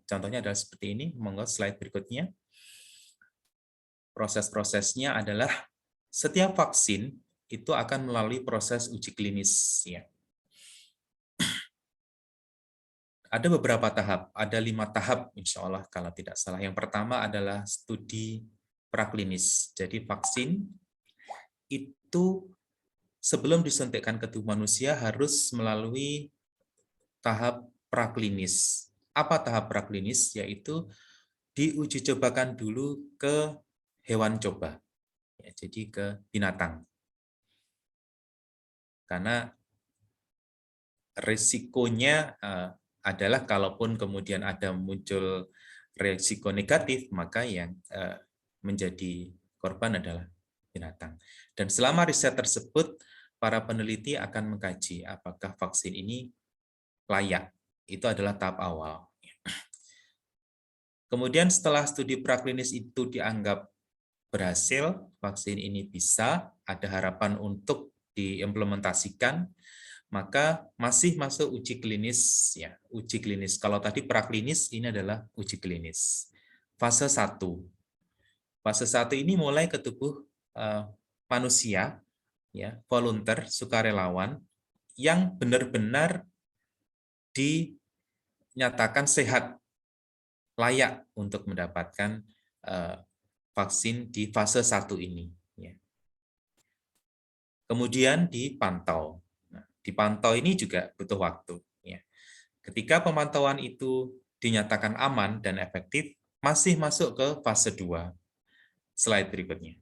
Contohnya adalah seperti ini. Monggo slide berikutnya. Proses-prosesnya adalah setiap vaksin itu akan melalui proses uji klinis. Ya. Ada beberapa tahap, ada 5 tahap insya Allah kalau tidak salah. Yang pertama adalah studi praklinis. Jadi vaksin itu sebelum disuntikkan ke tubuh manusia harus melalui tahap praklinis. Apa tahap praklinis? Yaitu diuji cobakan dulu ke hewan coba, ya, jadi ke binatang. Karena risikonya adalah kalaupun kemudian ada muncul risiko negatif, maka yang menjadi korban adalah binatang. Dan selama riset tersebut, para peneliti akan mengkaji apakah vaksin ini layak. Itu adalah tahap awal. Kemudian setelah studi praklinis itu dianggap berhasil, vaksin ini bisa, ada harapan untuk diimplementasikan, maka masih masuk uji klinis. Ya, uji klinis. Kalau tadi praklinis, ini adalah uji klinis. Fase 1. Fase 1 ini mulai ke tubuh manusia, ya, volunteer, sukarelawan, yang benar-benar dinyatakan sehat, layak untuk mendapatkan vaksin di fase 1 ini. Ya. Kemudian dipantau. Nah, dipantau ini juga butuh waktu. Ya. Ketika pemantauan itu dinyatakan aman dan efektif, masih masuk ke fase 2. Slide berikutnya.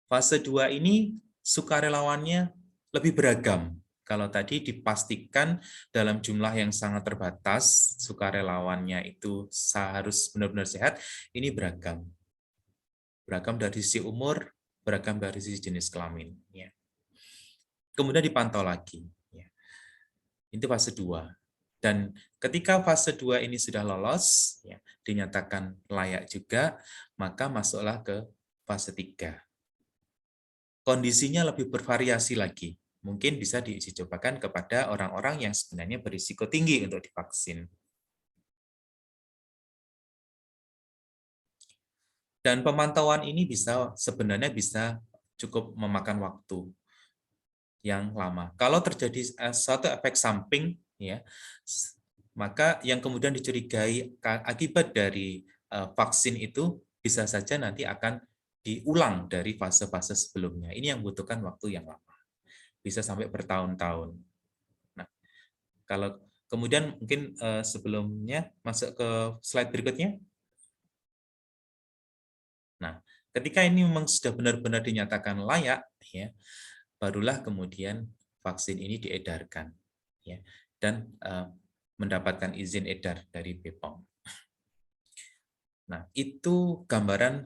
Fase 2 ini sukarelawannya lebih beragam. Kalau tadi dipastikan dalam jumlah yang sangat terbatas, sukarelawannya itu harus benar-benar sehat, ini beragam. Beragam dari sisi umur, beragam dari sisi jenis kelamin. Ya. Kemudian dipantau lagi. Ya. Itu fase 2. Dan ketika fase 2 ini sudah lolos, ya, dinyatakan layak juga, maka masuklah ke fase 3. Kondisinya lebih bervariasi lagi. Mungkin bisa diuji cobakan kepada orang-orang yang sebenarnya berisiko tinggi untuk divaksin. Dan pemantauan ini sebenarnya bisa cukup memakan waktu yang lama. Kalau terjadi suatu efek samping, ya, maka yang kemudian dicurigai akibat dari vaksin itu bisa saja nanti akan diulang dari fase-fase sebelumnya. Ini yang membutuhkan waktu yang lama. Bisa sampai bertahun-tahun. Nah, kalau kemudian mungkin sebelumnya masuk ke slide berikutnya. Nah, ketika ini memang sudah benar-benar dinyatakan layak, ya, barulah kemudian vaksin ini diedarkan, ya, dan mendapatkan izin edar dari BPOM. Nah, itu gambaran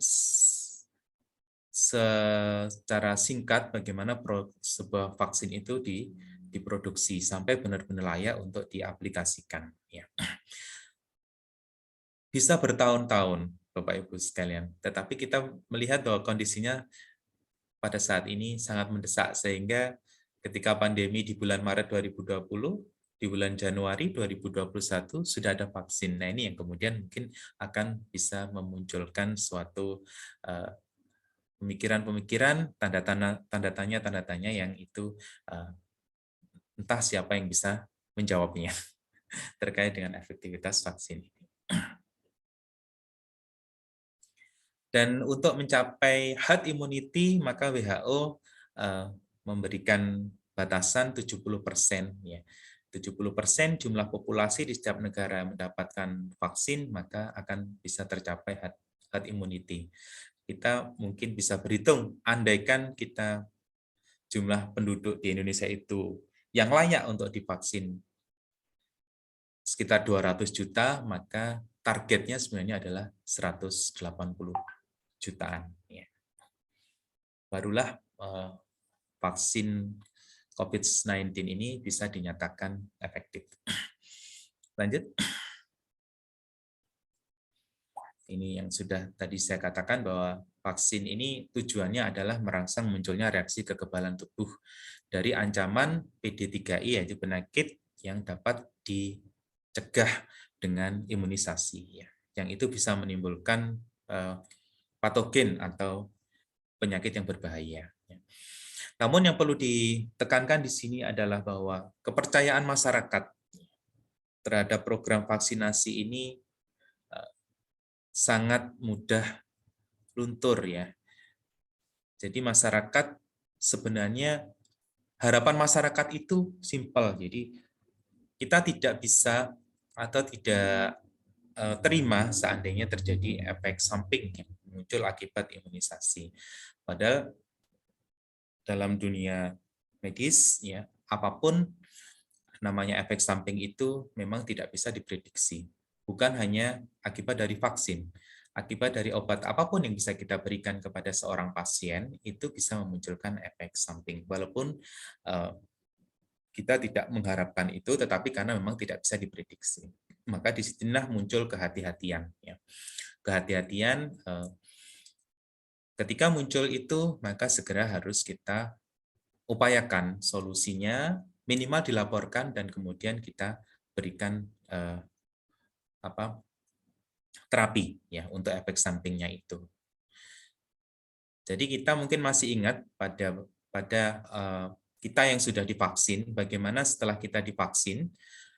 secara singkat bagaimana sebuah vaksin itu diproduksi sampai benar-benar layak untuk diaplikasikan. Ya. Bisa bertahun-tahun, Bapak Ibu sekalian. Tetapi kita melihat bahwa kondisinya pada saat ini sangat mendesak, sehingga ketika pandemi di bulan Maret 2020, di bulan Januari 2021 sudah ada vaksin. Nah, ini yang kemudian mungkin akan bisa memunculkan suatu pemikiran-pemikiran, tanda tanya yang itu entah siapa yang bisa menjawabnya terkait dengan efektivitas vaksin ini. Dan untuk mencapai herd immunity, maka WHO memberikan batasan 70%. Ya. 70% jumlah populasi di setiap negara mendapatkan vaksin, maka akan bisa tercapai herd immunity. Kita mungkin bisa berhitung, andaikan kita jumlah penduduk di Indonesia itu yang layak untuk divaksin sekitar 200 juta, maka targetnya sebenarnya adalah 180 jutaan. Ya. Barulah vaksin COVID-19 ini bisa dinyatakan efektif. Lanjut. Ini yang sudah tadi saya katakan bahwa vaksin ini tujuannya adalah merangsang munculnya reaksi kekebalan tubuh dari ancaman PD3I, yaitu penyakit yang dapat dicegah dengan imunisasi, ya. Yang itu bisa menimbulkan patogen atau penyakit yang berbahaya. Namun yang perlu ditekankan di sini adalah bahwa kepercayaan masyarakat terhadap program vaksinasi ini sangat mudah luntur, ya. Jadi masyarakat sebenarnya, harapan masyarakat itu simpel. Jadi kita tidak bisa atau tidak terima seandainya terjadi efek samping yang muncul akibat imunisasi. Padahal dalam dunia medis, ya, apapun namanya efek samping itu memang tidak bisa diprediksi. Bukan hanya akibat dari vaksin, akibat dari obat apapun yang bisa kita berikan kepada seorang pasien itu bisa memunculkan efek samping. Walaupun kita tidak mengharapkan itu, tetapi karena memang tidak bisa diprediksi. Maka disinilah muncul kehati-hatian. Ya. Kehati-hatian, ketika muncul itu, maka segera harus kita upayakan solusinya, minimal dilaporkan dan kemudian kita berikan terapi, ya, untuk efek sampingnya itu. Jadi kita mungkin masih ingat pada kita yang sudah divaksin, bagaimana setelah kita divaksin,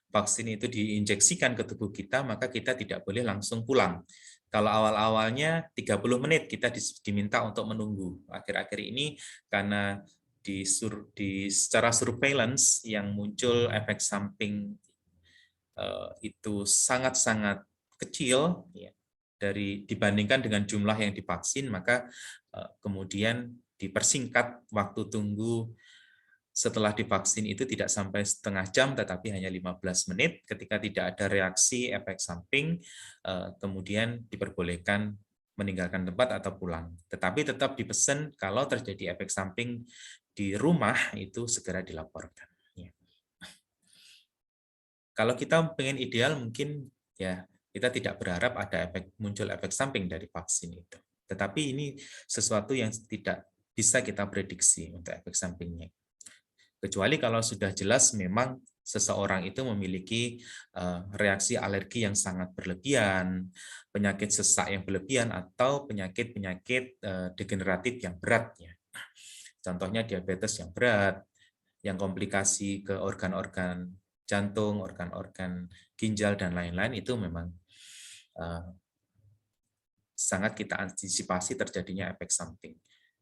vaksin itu diinjeksikan ke tubuh kita, maka kita tidak boleh langsung pulang. Kalau awal-awalnya 30 menit kita diminta untuk menunggu. Akhir-akhir ini karena secara surveillance yang muncul efek samping itu sangat-sangat kecil, ya, dibandingkan dengan jumlah yang divaksin, maka kemudian dipersingkat waktu tunggu setelah divaksin itu tidak sampai setengah jam, tetapi hanya 15 menit. Ketika tidak ada reaksi efek samping, kemudian diperbolehkan meninggalkan tempat atau pulang. Tetapi tetap dipesan kalau terjadi efek samping di rumah itu segera dilaporkan. Kalau kita pengen ideal, mungkin ya kita tidak berharap ada muncul efek samping dari vaksin itu. Tetapi ini sesuatu yang tidak bisa kita prediksi untuk efek sampingnya. Kecuali kalau sudah jelas memang seseorang itu memiliki reaksi alergi yang sangat berlebihan, penyakit sesak yang berlebihan, atau penyakit-penyakit degeneratif yang berat. Ya. Contohnya diabetes yang berat, yang komplikasi ke organ-organ jantung, organ-organ ginjal, dan lain-lain, itu memang sangat kita antisipasi terjadinya efek samping.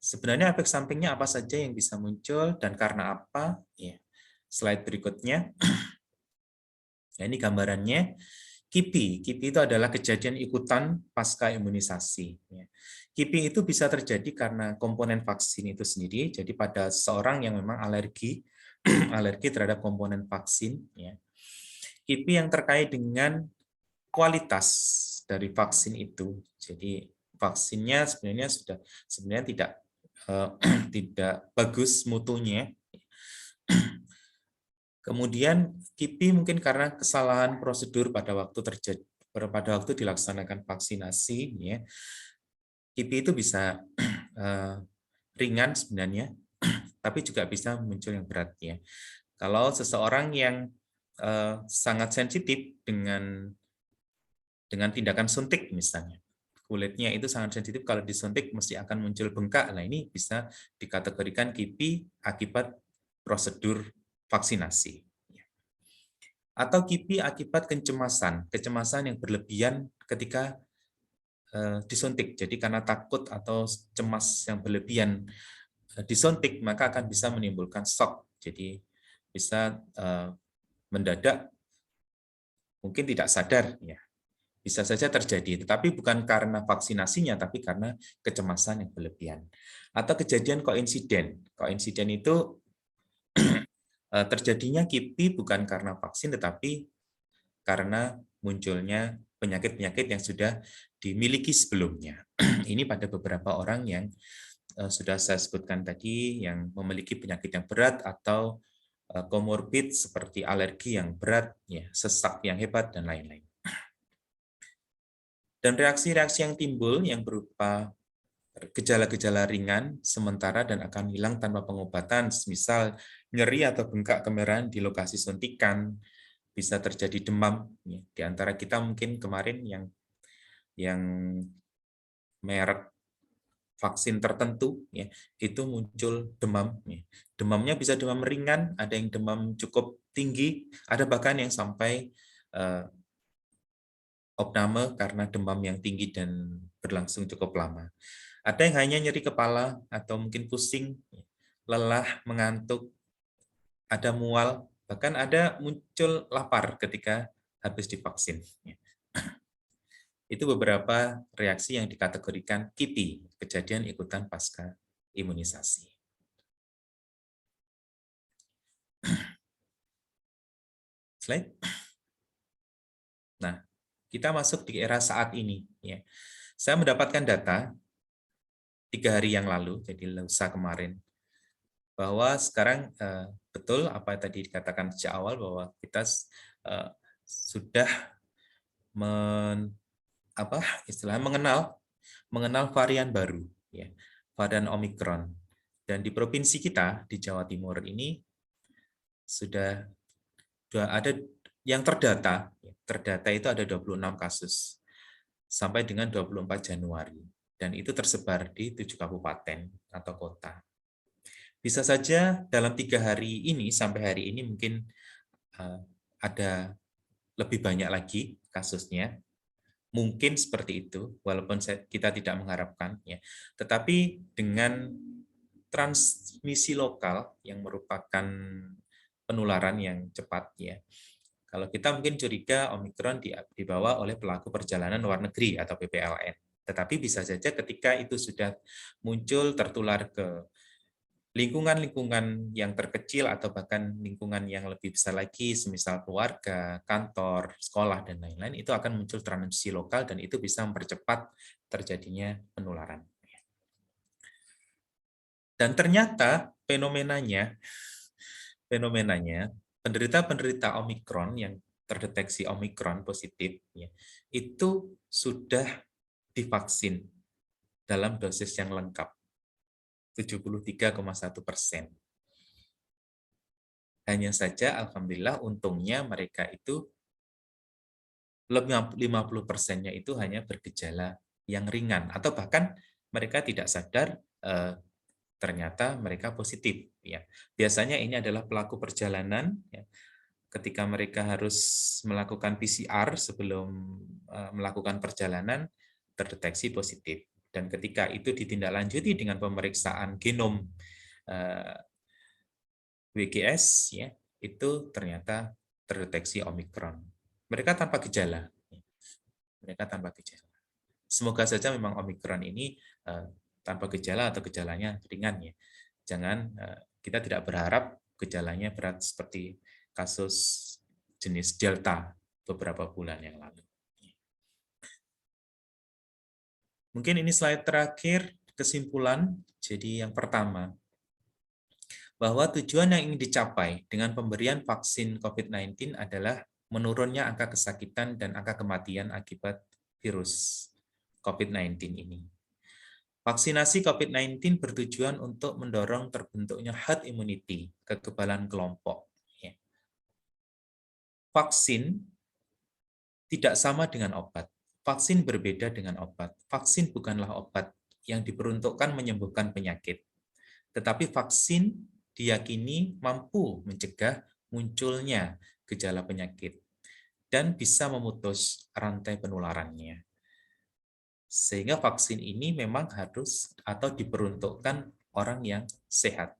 Sebenarnya efek sampingnya apa saja yang bisa muncul dan karena apa? Ya. Slide berikutnya. Ya, ini gambarannya. KIPI itu adalah kejadian ikutan pasca imunisasi. Ya. KIPI itu bisa terjadi karena komponen vaksin itu sendiri. Jadi pada seorang yang memang alergi terhadap komponen vaksin, ya. KIPI yang terkait dengan kualitas dari vaksin itu. Jadi vaksinnya sebenarnya tidak bagus mutunya. Kemudian KIPI mungkin karena kesalahan prosedur pada waktu dilaksanakan vaksinasi, ya. KIPI itu bisa ringan sebenarnya, tapi juga bisa muncul yang berat, ya. Kalau seseorang yang sangat sensitif dengan tindakan suntik misalnya, kulitnya itu sangat sensitif, kalau disuntik mesti akan muncul bengkak. Nah, ini bisa dikategorikan KIPI akibat prosedur vaksinasi. Atau KIPI akibat kecemasan yang berlebihan ketika disuntik. Jadi karena takut atau cemas yang berlebihan disuntik, maka akan bisa menimbulkan shock. Jadi bisa mendadak, mungkin tidak sadar, ya. Bisa saja terjadi, tetapi bukan karena vaksinasinya, tapi karena kecemasan yang berlebihan. Atau kejadian koinsiden. Koinsiden itu terjadinya KIPI bukan karena vaksin, tetapi karena munculnya penyakit-penyakit yang sudah dimiliki sebelumnya. Ini pada beberapa orang yang sudah saya sebutkan tadi, yang memiliki penyakit yang berat atau komorbid seperti alergi yang berat, ya, sesak yang hebat, dan lain-lain. Dan reaksi-reaksi yang timbul yang berupa gejala-gejala ringan sementara dan akan hilang tanpa pengobatan, misal nyeri atau bengkak kemerahan di lokasi suntikan, bisa terjadi demam. Di antara kita mungkin kemarin yang merek vaksin tertentu ya, itu muncul demam. Demamnya bisa demam ringan, ada yang demam cukup tinggi, ada bahkan yang sampai opname karena demam yang tinggi dan berlangsung cukup lama. Ada yang hanya nyeri kepala atau mungkin pusing, lelah, mengantuk, ada mual, bahkan ada muncul lapar ketika habis divaksin. Itu beberapa reaksi yang dikategorikan KIPI, kejadian ikutan pasca imunisasi. Slide. Nah, kita masuk di era saat ini. Ya. Saya mendapatkan data 3 hari yang lalu, jadi lusa kemarin, bahwa sekarang betul apa yang tadi dikatakan sejak awal bahwa kita sudah mengenal varian baru, ya, varian Omikron. Dan di provinsi kita di Jawa Timur ini sudah ada yang terdata itu ada 26 kasus sampai dengan 24 Januari. Dan itu tersebar di 7 kabupaten atau kota. Bisa saja dalam 3 hari ini sampai hari ini mungkin ada lebih banyak lagi kasusnya. Mungkin seperti itu, walaupun kita tidak mengharapkan. Ya. Tetapi dengan transmisi lokal yang merupakan penularan yang cepat, ya. Kalau kita mungkin curiga Omikron dibawa oleh pelaku perjalanan luar negeri atau PPLN. Tetapi bisa saja ketika itu sudah muncul tertular ke lingkungan-lingkungan yang terkecil atau bahkan lingkungan yang lebih besar lagi, semisal keluarga, kantor, sekolah, dan lain-lain, itu akan muncul transmisi lokal dan itu bisa mempercepat terjadinya penularan. Dan ternyata fenomenanya penderita-penderita Omikron yang terdeteksi Omikron positif, ya, itu sudah divaksin dalam dosis yang lengkap. 73,1%. Hanya saja, alhamdulillah, untungnya mereka itu 50%-nya itu hanya bergejala yang ringan, atau bahkan mereka tidak sadar ternyata mereka positif. Ya. Biasanya ini adalah pelaku perjalanan, ya, ketika mereka harus melakukan PCR sebelum melakukan perjalanan, terdeteksi positif. Dan ketika itu ditindaklanjuti dengan pemeriksaan genom WGS, ya, itu ternyata terdeteksi Omikron. Mereka tanpa gejala. Semoga saja memang Omikron ini tanpa gejala atau gejalanya ringan, ya. Jangan kita tidak berharap gejalanya berat seperti kasus jenis Delta beberapa bulan yang lalu. Mungkin ini slide terakhir, kesimpulan. Jadi yang pertama, bahwa tujuan yang ingin dicapai dengan pemberian vaksin COVID-19 adalah menurunnya angka kesakitan dan angka kematian akibat virus COVID-19 ini. Vaksinasi COVID-19 bertujuan untuk mendorong terbentuknya herd immunity, kekebalan kelompok. Vaksin tidak sama dengan obat. Vaksin berbeda dengan obat. Vaksin bukanlah obat yang diperuntukkan menyembuhkan penyakit. Tetapi vaksin diyakini mampu mencegah munculnya gejala penyakit dan bisa memutus rantai penularannya. Sehingga vaksin ini memang harus atau diperuntukkan orang yang sehat,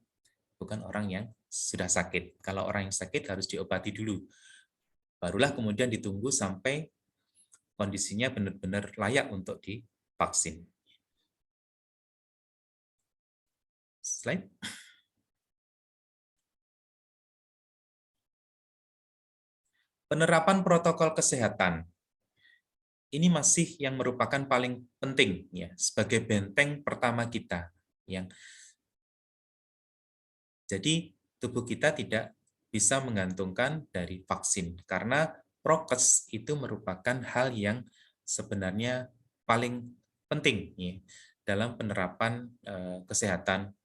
bukan orang yang sudah sakit. Kalau orang yang sakit harus diobati dulu. Barulah kemudian ditunggu sampai kondisinya benar-benar layak untuk divaksin. Slide. Penerapan protokol kesehatan. Ini masih yang merupakan paling penting, ya, sebagai benteng pertama kita. Jadi tubuh kita tidak bisa menggantungkan dari vaksin karena prokes itu merupakan hal yang sebenarnya paling penting ya, dalam penerapan kesehatan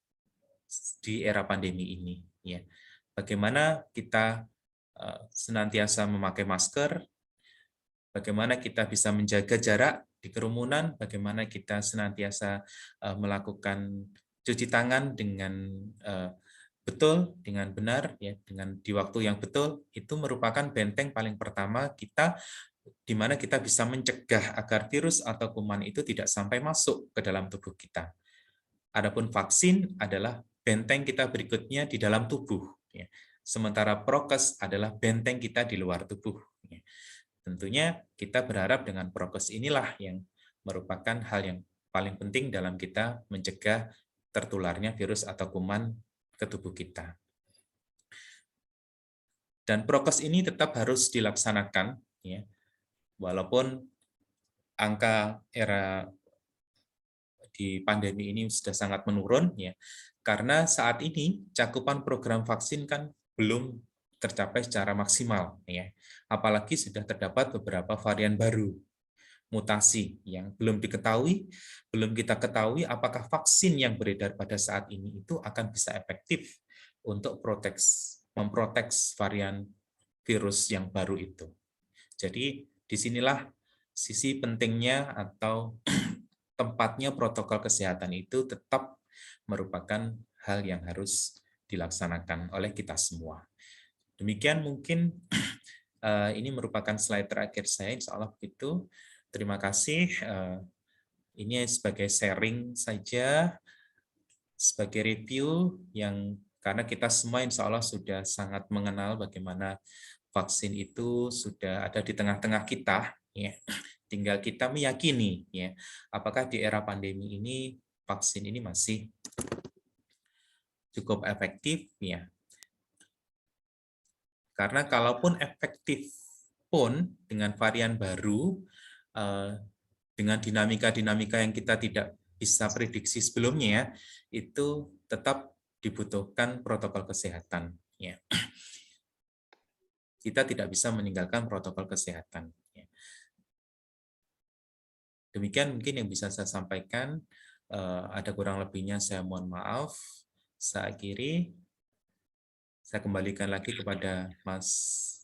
di era pandemi ini. Ya. Bagaimana kita senantiasa memakai masker, bagaimana kita bisa menjaga jarak di kerumunan, bagaimana kita senantiasa melakukan cuci tangan dengan betul, dengan benar, ya, dengan di waktu yang betul, itu merupakan benteng paling pertama kita, di mana kita bisa mencegah agar virus atau kuman itu tidak sampai masuk ke dalam tubuh kita. Adapun vaksin adalah benteng kita berikutnya di dalam tubuh. Ya. Sementara prokes adalah benteng kita di luar tubuh. Ya. Tentunya kita berharap dengan prokes inilah yang merupakan hal yang paling penting dalam kita mencegah tertularnya virus atau kuman ke tubuh kita. Dan prokes ini tetap harus dilaksanakan, ya, walaupun angka era di pandemi ini sudah sangat menurun, ya, karena saat ini cakupan program vaksin kan belum tercapai secara maksimal, ya, apalagi sudah terdapat beberapa varian baru, mutasi yang belum diketahui, belum kita ketahui apakah vaksin yang beredar pada saat ini itu akan bisa efektif untuk memprotek varian virus yang baru itu. Jadi disinilah sisi pentingnya atau tempatnya protokol kesehatan itu tetap merupakan hal yang harus dilaksanakan oleh kita semua. Demikian mungkin ini merupakan slide terakhir saya, insya Allah begitu. Terima kasih. Ini sebagai sharing saja, sebagai review yang karena kita semua insya Allah sudah sangat mengenal bagaimana vaksin itu sudah ada di tengah-tengah kita, ya. Tinggal kita meyakini, ya, apakah di era pandemi ini vaksin ini masih cukup efektif, ya. Karena kalaupun efektif pun dengan varian baru, dengan dinamika-dinamika yang kita tidak bisa prediksi sebelumnya, itu tetap dibutuhkan protokol kesehatan. Ya. Kita tidak bisa meninggalkan protokol kesehatan. Ya. Demikian mungkin yang bisa saya sampaikan. Ada kurang lebihnya saya mohon maaf. Saya akhiri. Saya kembalikan lagi kepada Mas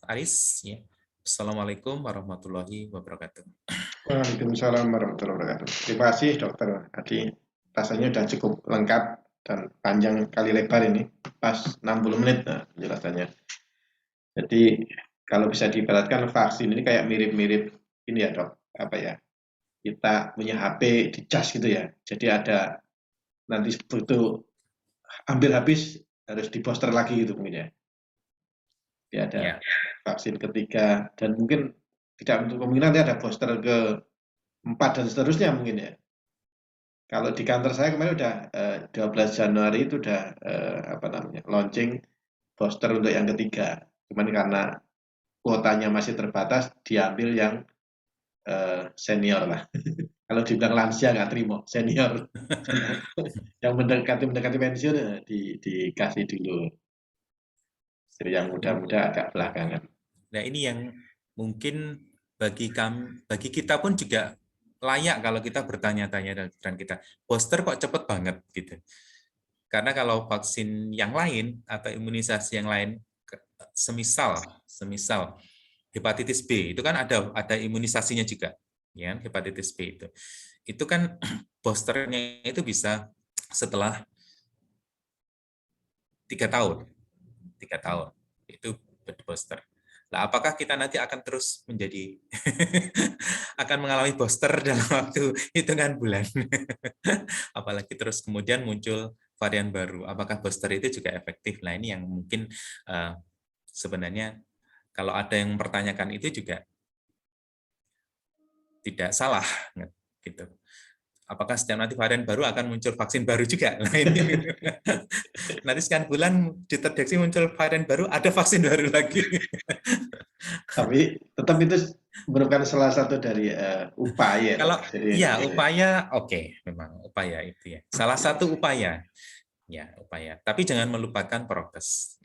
Aris. Ya. Assalamualaikum warahmatullahi wabarakatuh. Waalaikumsalam warahmatullahi wabarakatuh. Terima kasih Dokter Adi. Rasanya sudah cukup lengkap dan panjang kali lebar ini. Pas 60 menit penjelasannya. Jadi kalau bisa diibaratkan vaksin ini kayak mirip-mirip ini ya Dok, apa ya? Kita punya HP di cas gitu ya. Jadi ada nanti begitu hampir habis harus di booster lagi gitu mungkin ya. Jadi ada Ya. vaksin ketiga dan mungkin tidak untuk kemungkinan nanti ada booster ke-4 dan seterusnya mungkin ya. Kalau di kantor saya kemarin udah 12 Januari itu udah apa namanya launching booster untuk yang ketiga. Cuman karena kuotanya masih terbatas, diambil yang senior lah. Kalau dibilang lansia nggak terima, senior. Yang mendekati pensiun dikasih dulu. Jadi yang muda-muda agak belakangan. Nah, ini yang mungkin bagi kita pun juga layak kalau kita bertanya-tanya dan kita booster kok cepet banget gitu. Karena kalau vaksin yang lain atau imunisasi yang lain, semisal hepatitis B itu kan ada imunisasinya juga, ya, hepatitis B itu kan boosternya itu bisa setelah 3 tahun itu booster. Nah, apakah kita nanti akan terus menjadi akan mengalami booster dalam waktu hitungan bulan? Apalagi terus kemudian muncul varian baru. Apakah booster itu juga efektif? Nah, ini yang mungkin sebenarnya kalau ada yang mempertanyakan itu juga tidak salah, gitu. Apakah setiap nanti varian baru akan muncul vaksin baru juga? Nah, ini nanti sekian bulan dideteksi muncul varian baru, ada vaksin baru lagi. Tapi tetap itu merupakan salah satu dari upaya. Kalau Jadi, ya upaya, oke, memang upaya itu ya. Salah satu upaya, ya upaya. Tapi jangan melupakan prokes.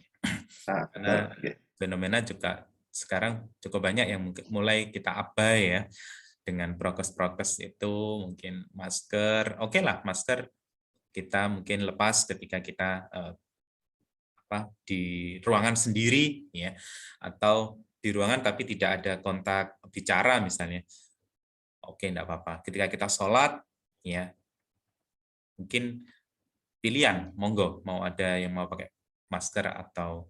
Karena fenomena juga sekarang cukup banyak yang mulai kita abai ya. dengan prokes-prokes itu mungkin masker, oke lah masker kita mungkin lepas ketika kita di ruangan sendiri ya, atau di ruangan tapi tidak ada kontak bicara misalnya, oke enggak apa-apa. Ketika kita sholat ya mungkin pilihan, monggo mau ada yang mau pakai masker atau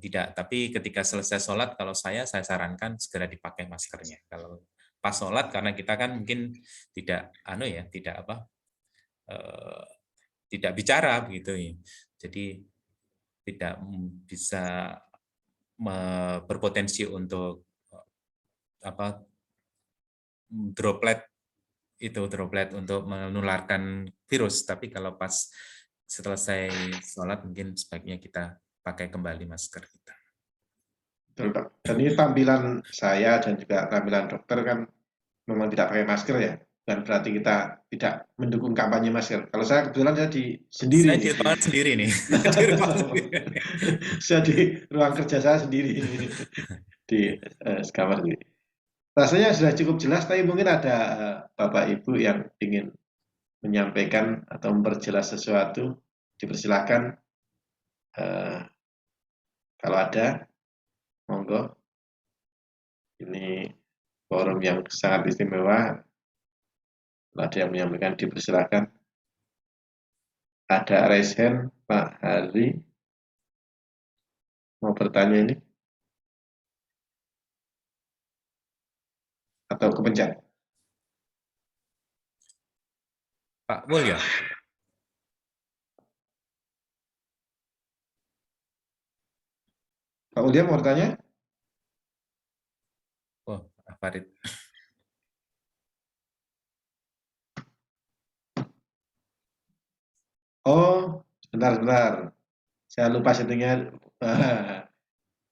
tidak. Tapi ketika selesai sholat, kalau saya sarankan segera dipakai maskernya. Kalau pas sholat, karena kita kan mungkin tidak tidak bicara begitu ya. Jadi tidak bisa berpotensi untuk droplet untuk menularkan virus. Tapi kalau pas selesai sholat mungkin sebaiknya kita pakai kembali masker kita. Betul, Pak. Dan ini tampilan saya dan juga tampilan dokter kan memang tidak pakai masker ya. Dan berarti kita tidak mendukung kampanye masker. Kalau saya kebetulan saya sendiri. Saya di ruangan sendiri nih. Di ruangan sendiri. Saya di ruang kerja saya sendiri. Di kamar sendiri. Rasanya sudah cukup jelas, tapi mungkin ada Bapak Ibu yang ingin menyampaikan atau memperjelas sesuatu, dipersilakan. Kalau ada, monggo. Ini forum yang sangat istimewa. Kalau ada yang menyampaikan, dipersilakan. Ada raise hand, Pak Hari. Mau bertanya ini? Atau kepencet? Pak Mulyo. Pak Mulyo mau bertanya? Oh, Pak Farid. Oh, sebentar. Saya lupa settingnya.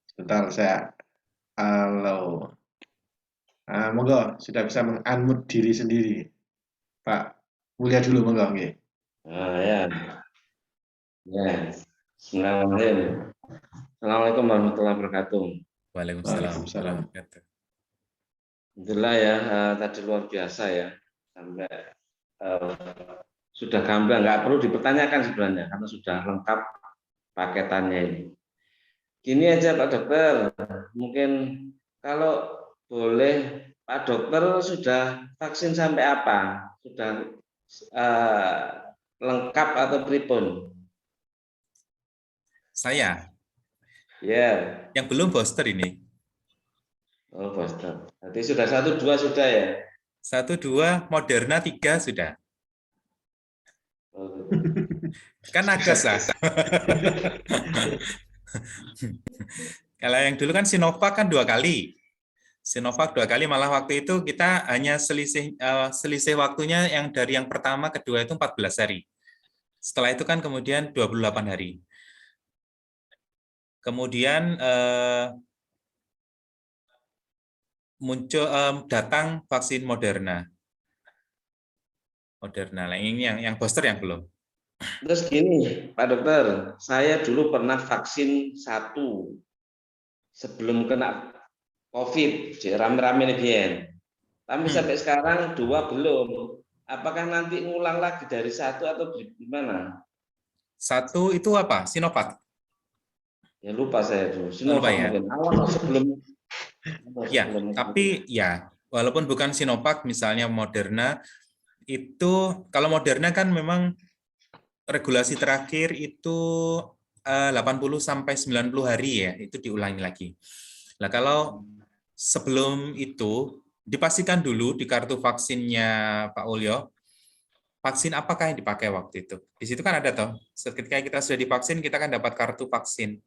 Sebentar, saya halo. Monggo, sudah bisa meng-unmute diri sendiri. Pak Mulya dulu, monggo. Okay. Ya. Bismillahirrahmanirrahim. Assalamualaikum warahmatullahi wabarakatuh. Waalaikumsalam. Alhamdulillah ya, tadi luar biasa ya. Sampai sudah gamblang, nggak perlu dipertanyakan sebenarnya, karena sudah lengkap paketannya ini. Gini aja Pak Dokter, mungkin kalau boleh Pak Dokter sudah vaksin sampai apa? Sudah lengkap atau pripun? Saya. Ya. Yang belum booster ini. Oh, booster. Berarti sudah 1, 2 sudah ya? 1, 2, Moderna 3 sudah. Oh. Kan nagas lah. Kalau yang dulu kan Sinovac kan 2 kali. Sinovac 2 kali, malah waktu itu kita hanya selisih waktunya yang dari yang pertama kedua itu 14 hari. Setelah itu kan kemudian 28 hari. Kemudian muncul datang vaksin Moderna. Nah, ini yang booster yang belum. Terus gini, Pak Dokter, saya dulu pernah vaksin 1 sebelum kena COVID, rame-rame nih, tapi sampai sekarang 2 belum. Apakah nanti ngulang lagi dari 1 atau gimana? 1 itu apa? Sinovac? Ya lupa saya dulu. Sinovac ya? mungkin awal sebelum. Ya, tapi ya walaupun bukan Sinovac, misalnya Moderna itu, kalau Moderna kan memang regulasi terakhir itu 80 sampai 90 hari ya, itu diulangi lagi. Nah, kalau sebelum itu dipastikan dulu di kartu vaksinnya Pak Ulyo, vaksin apakah yang dipakai waktu itu. Di situ kan ada toh, ketika kita sudah divaksin, kita kan dapat kartu vaksin.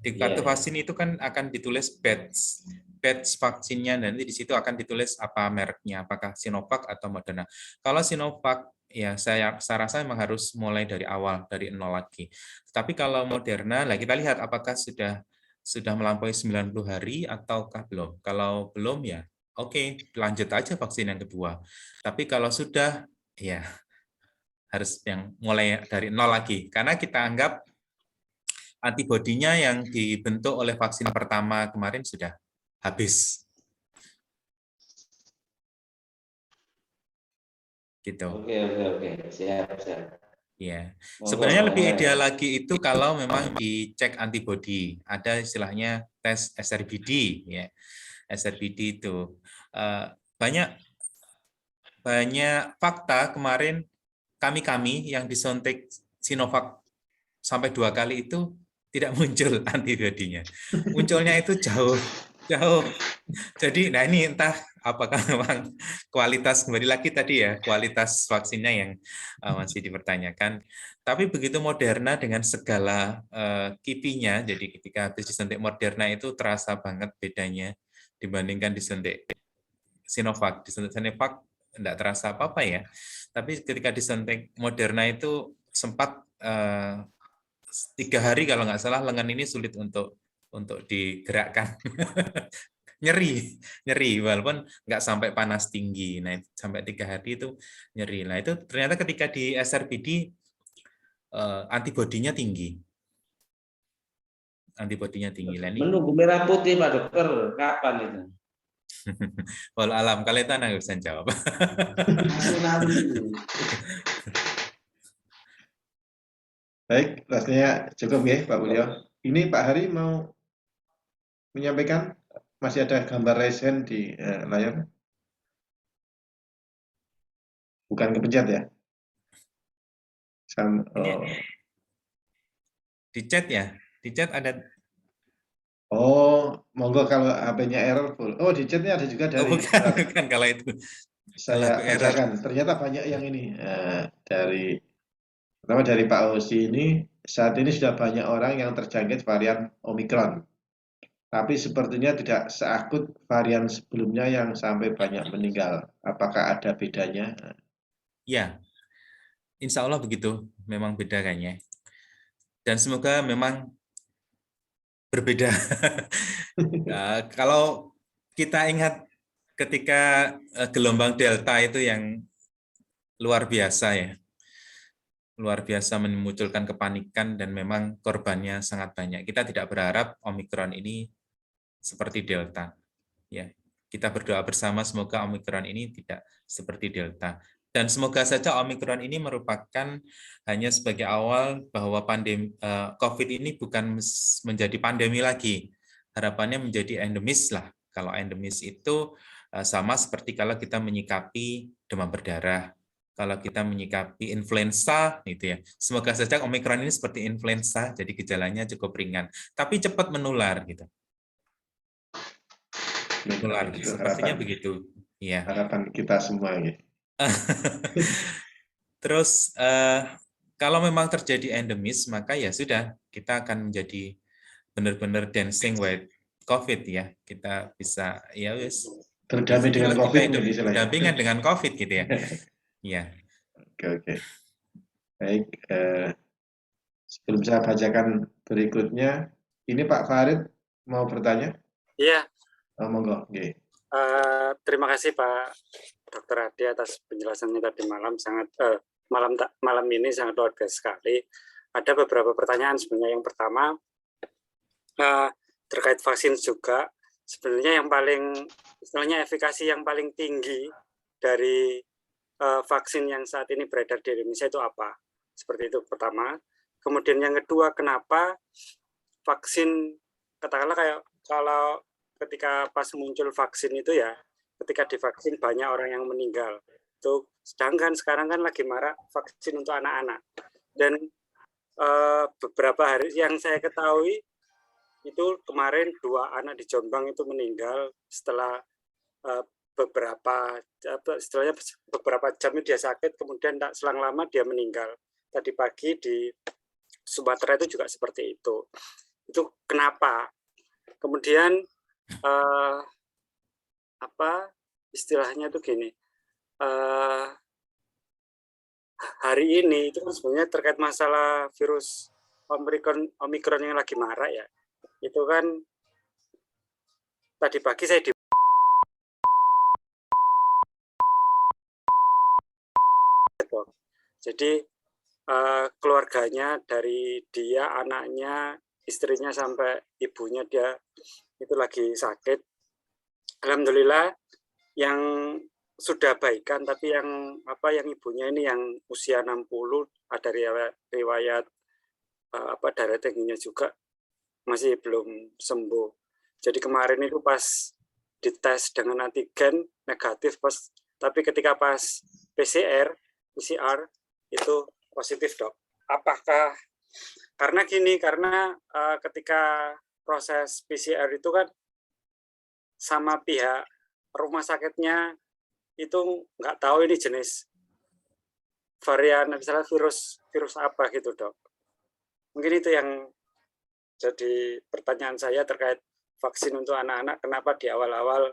Di kartu vaksin itu kan akan ditulis batch vaksinnya, dan nanti di situ akan ditulis apa mereknya, apakah Sinovac atau Moderna. Kalau Sinovac, ya saya rasa memang harus mulai dari awal, dari nol lagi. Tapi kalau Moderna, lah kita lihat apakah sudah melampaui 90 hari ataukah belum. Kalau belum ya oke, lanjut aja vaksin yang kedua. Tapi kalau sudah, ya harus yang mulai dari nol lagi. Karena kita anggap antibodinya yang dibentuk oleh vaksin pertama kemarin sudah habis. gitu. Oke. Siap. Ya, Monggo, sebenarnya lebih Pak. ideal lagi itu kalau memang dicek antibodi, ada istilahnya tes SRBD, ya, SRBD itu banyak fakta kemarin kami yang disuntik Sinovac sampai 2 kali itu tidak muncul antibodinya, munculnya itu jauh. Jadi, nah ini entah apakah memang kualitas, kembali lagi tadi ya, kualitas vaksinnya yang masih dipertanyakan. Tapi begitu Moderna dengan segala kipinya, jadi ketika habis disuntik Moderna itu terasa banget bedanya dibandingkan disuntik Sinovac. Disuntik Sinovac enggak terasa apa-apa ya, tapi ketika disuntik Moderna itu sempat 3 hari kalau nggak salah lengan ini sulit untuk digerakkan. nyeri walaupun nggak sampai panas tinggi. Nah, sampai 3 hari itu nyeri. Nah, itu ternyata ketika di SRBD antibodinya tinggi. Nah, ini Menunggu merah putih, Pak Dokter. Kapan itu? walau alam kalau itu anak bisa jawab. Masih nanti. Baik, rasanya cukup ya Pak Mulyo. Ini Pak Hari mau menyampaikan, masih ada gambar raise hand di layar. Bukan kepencet ya? Di chat ya? Di chat ada. Oh, monggo kalau HP-nya error full. Oh, di chatnya ada juga dari bukan kalau itu. saya Kalau error. bacakan. Ternyata banyak yang ini pertama dari Pak Osi ini, saat ini sudah banyak orang yang terjangkit varian Omicron. Tapi sepertinya tidak seakut varian sebelumnya yang sampai banyak meninggal. Apakah ada bedanya? Ya, insya Allah begitu. Memang beda kayaknya. Dan semoga memang berbeda. Kalau kita ingat ketika gelombang Delta itu yang luar biasa ya. Luar biasa memunculkan kepanikan dan memang korbannya sangat banyak. Kita tidak berharap Omicron ini seperti Delta. Ya, kita berdoa bersama semoga Omicron ini tidak seperti Delta. Dan semoga saja Omicron ini merupakan hanya sebagai awal bahwa pandemi COVID ini bukan menjadi pandemi lagi. Harapannya menjadi endemis lah. Kalau endemis itu sama seperti kalau kita menyikapi demam berdarah, kalau kita menyikapi influenza, gitu ya. Semoga saja Omicron ini seperti influenza, jadi gejalanya cukup ringan, tapi cepat menular, gitu. Menular, sepertinya begitu. Ya. Harapan kita semua ya. Terus kalau memang terjadi endemis, maka ya sudah, kita akan menjadi benar-benar dancing with COVID ya. Kita bisa ya wis Berdamai dengan COVID kita hidup istilahnya. berdampingan dengan COVID gitu ya. Iya. Oke. Baik, sebelum saya bacakan berikutnya, ini Pak Farid mau bertanya? Iya. Monggo. Okay. Terima kasih Pak Dr. Adi atas penjelasannya tadi malam. Malam ini sangat luar biasa sekali. Ada beberapa pertanyaan sebenarnya. Yang pertama terkait vaksin juga. Sebenarnya yang paling istilahnya efikasi yang paling tinggi dari vaksin yang saat ini beredar di Indonesia itu apa? Seperti itu pertama. Kemudian yang kedua, kenapa vaksin, katakanlah kayak kalau ketika pas muncul vaksin itu ya, ketika divaksin banyak orang yang meninggal. Itu sedangkan sekarang kan lagi marak vaksin untuk anak-anak. Dan beberapa hari yang saya ketahui itu kemarin 2 anak di Jombang itu meninggal setelah beberapa jam dia sakit, kemudian tak selang lama dia meninggal. Tadi pagi di Sumatera itu juga seperti itu. Itu kenapa? Kemudian istilahnya itu gini, hari ini itu sebenarnya terkait masalah virus Omicron yang lagi marak ya, itu kan tadi pagi saya jadi keluarganya dari dia, anaknya, istrinya sampai ibunya dia itu lagi sakit. Alhamdulillah yang sudah baikan, tapi yang ibunya ini yang usia 60 ada riwayat darah tingginya juga masih belum sembuh. Jadi kemarin itu pas dites dengan antigen negatif, tapi ketika pas PCR itu positif, Dok. Apakah karena ketika proses PCR itu kan sama pihak rumah sakitnya itu nggak tahu ini jenis varian, misalnya virus apa gitu, Dok. Mungkin itu yang jadi pertanyaan saya terkait vaksin untuk anak-anak, kenapa di awal-awal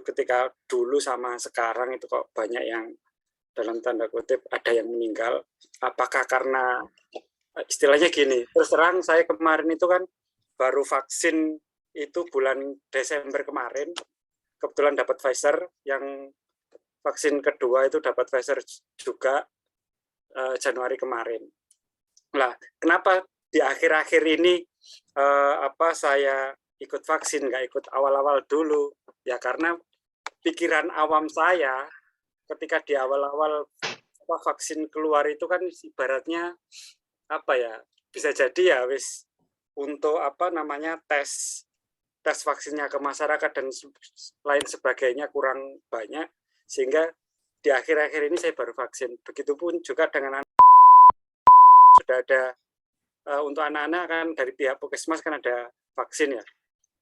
ketika dulu sama sekarang itu kok banyak yang dalam tanda kutip ada yang meninggal. Apakah karena istilahnya gini, terus terang saya kemarin itu kan baru vaksin itu bulan Desember kemarin, kebetulan dapat Pfizer, yang vaksin kedua itu dapat Pfizer juga Januari kemarin. Nah, kenapa di akhir-akhir ini saya ikut vaksin, nggak ikut awal-awal dulu? Ya karena pikiran awam saya ketika di awal-awal vaksin keluar itu kan ibaratnya bisa jadi ya wis untuk tes vaksinnya ke masyarakat dan lain sebagainya kurang banyak, sehingga di akhir-akhir ini saya baru vaksin. Begitupun juga dengan anak, sudah ada untuk anak-anak kan dari pihak Puskesmas kan ada vaksin ya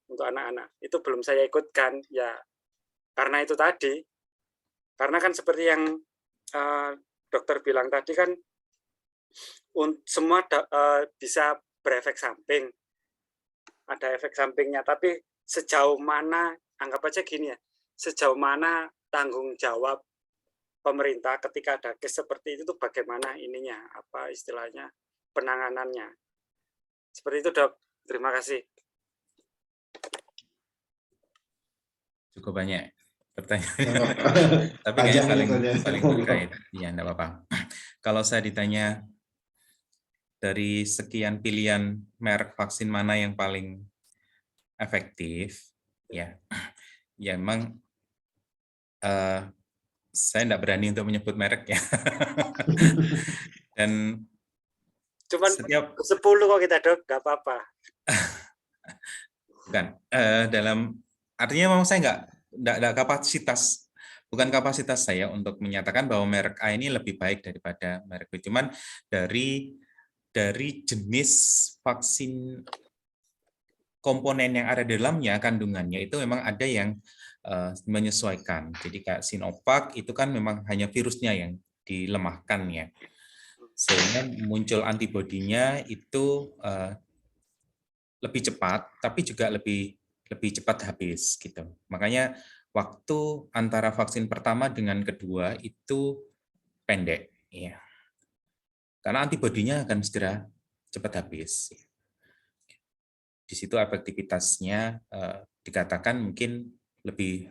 untuk anak-anak. Itu belum saya ikutkan ya karena itu tadi. Karena kan seperti yang dokter bilang tadi kan semua bisa berefek samping. Ada efek sampingnya, tapi sejauh mana, anggap aja gini ya, sejauh mana tanggung jawab pemerintah ketika ada case seperti itu tuh bagaimana ininya, istilahnya penanganannya. Seperti itu, Dok. Terima kasih. Cukup banyak pertanyaan. Tapi kayaknya saling terkait. Ya, enggak apa-apa. Kalau saya ditanya dari sekian pilihan merek vaksin mana yang paling efektif, ya memang saya enggak berani untuk menyebut merek ya. Dan cuman setiap 10 kok kita, Dok, nggak apa-apa. Bukan, artinya memang saya enggak kapasitas, bukan kapasitas saya untuk menyatakan bahwa merek A ini lebih baik daripada merek B. Cuman dari jenis vaksin, komponen yang ada di dalamnya, kandungannya itu memang ada yang menyesuaikan. Jadi kayak Sinovac itu kan memang hanya virusnya yang dilemahkan ya, sehingga muncul antibodinya itu lebih cepat, tapi juga lebih cepat habis gitu. Makanya waktu antara vaksin pertama dengan kedua itu pendek, ya. Karena antibodinya akan segera cepat habis. Di situ efektivitasnya dikatakan mungkin lebih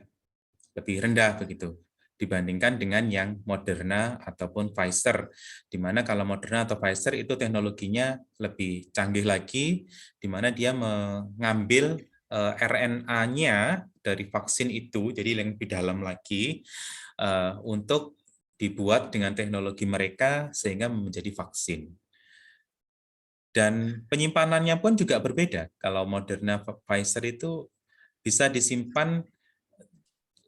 rendah begitu dibandingkan dengan yang Moderna ataupun Pfizer, di mana kalau Moderna atau Pfizer itu teknologinya lebih canggih lagi, di mana dia mengambil RNA-nya dari vaksin itu, jadi yang lebih dalam lagi, untuk dibuat dengan teknologi mereka sehingga menjadi vaksin. Dan penyimpanannya pun juga berbeda. Kalau Moderna, Pfizer itu bisa disimpan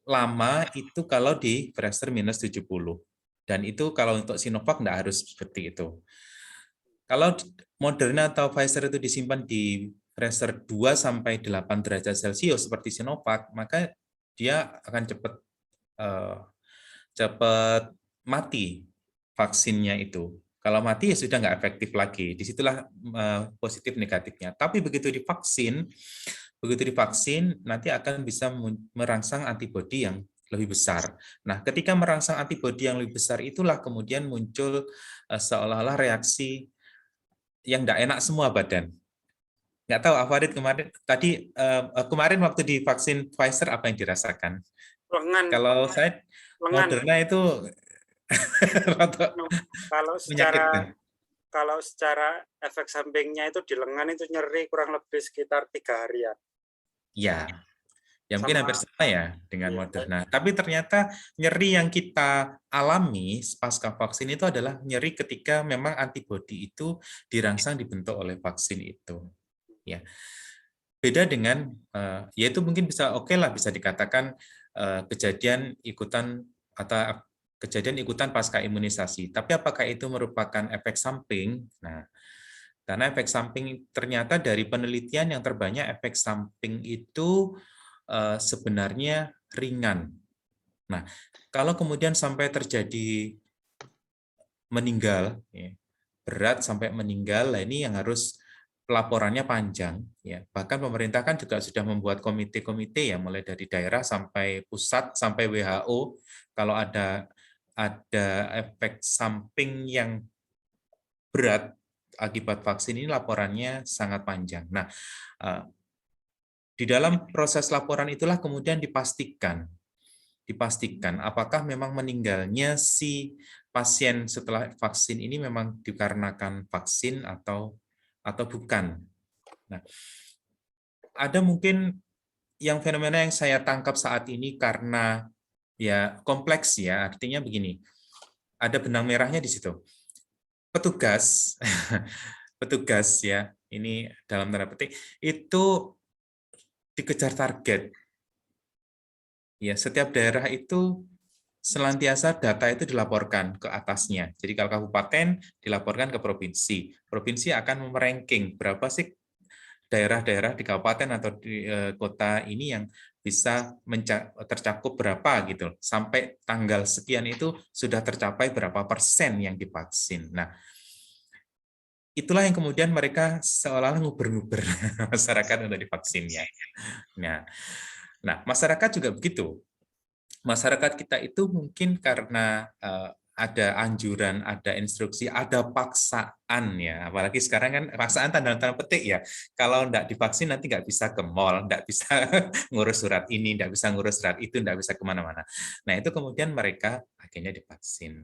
lama itu kalau di freezer -70. Dan itu kalau untuk Sinovac enggak harus seperti itu. Kalau Moderna atau Pfizer itu disimpan di freezer 2 sampai 8 derajat Celcius seperti Sinovac, maka dia akan cepat mati vaksinnya itu. Kalau mati ya sudah nggak efektif lagi. Disitulah positif negatifnya. Tapi begitu divaksin nanti akan bisa merangsang antibodi yang lebih besar. Nah, ketika merangsang antibodi yang lebih besar itulah kemudian muncul seolah-olah reaksi yang nggak enak semua badan. Nggak tahu, Farid kemarin waktu divaksin Pfizer apa yang dirasakan? Lengan. Kalau saya Moderna itu kalau secara efek sampingnya itu di lengan itu nyeri kurang lebih sekitar 3 harian. Ya, Ya mungkin hampir sama ya dengan Iya. Moderna. Tapi ternyata nyeri yang kita alami pasca vaksin itu adalah nyeri ketika memang antibodi itu dirangsang dibentuk oleh vaksin itu. Ya. Beda dengan ya itu mungkin bisa oke lah bisa dikatakan kejadian ikutan atau kejadian ikutan pasca imunisasi. Tapi apakah itu merupakan efek samping? Nah, karena efek samping ternyata dari penelitian yang terbanyak efek samping itu sebenarnya ringan. Nah, kalau kemudian sampai terjadi meninggal, ya, berat sampai meninggal, nah ini yang harus pelaporannya panjang. Ya. Bahkan pemerintah kan juga sudah membuat komite-komite ya, mulai dari daerah sampai pusat sampai WHO. Kalau ada efek samping yang berat akibat vaksin ini laporannya sangat panjang. Nah, di dalam proses laporan itulah kemudian dipastikan apakah memang meninggalnya si pasien setelah vaksin ini memang dikarenakan vaksin atau bukan. Nah, ada mungkin yang fenomena yang saya tangkap saat ini karena ya kompleks ya, artinya begini. Ada benang merahnya di situ. Petugas petugas ya, ini dalam tanda petik itu dikejar target. Ya, setiap daerah itu senantiasa data itu dilaporkan ke atasnya. Jadi kalau kabupaten dilaporkan ke provinsi. Provinsi akan memeranking berapa sih daerah-daerah di kabupaten atau di kota ini yang bisa tercakup berapa gitu. Sampai tanggal sekian itu sudah tercapai berapa persen yang divaksin. Nah, itulah yang kemudian mereka seolah-olah nguber-nguber masyarakat untuk divaksinnya. Nah, masyarakat juga begitu. Masyarakat kita itu mungkin karena ada anjuran, ada instruksi, ada paksaan ya. Apalagi sekarang kan paksaan tanda petik ya. Kalau enggak divaksin nanti nggak bisa ke mall, nggak bisa ngurus surat ini, nggak bisa ngurus surat itu, nggak bisa kemana-mana. Nah itu kemudian mereka akhirnya divaksin.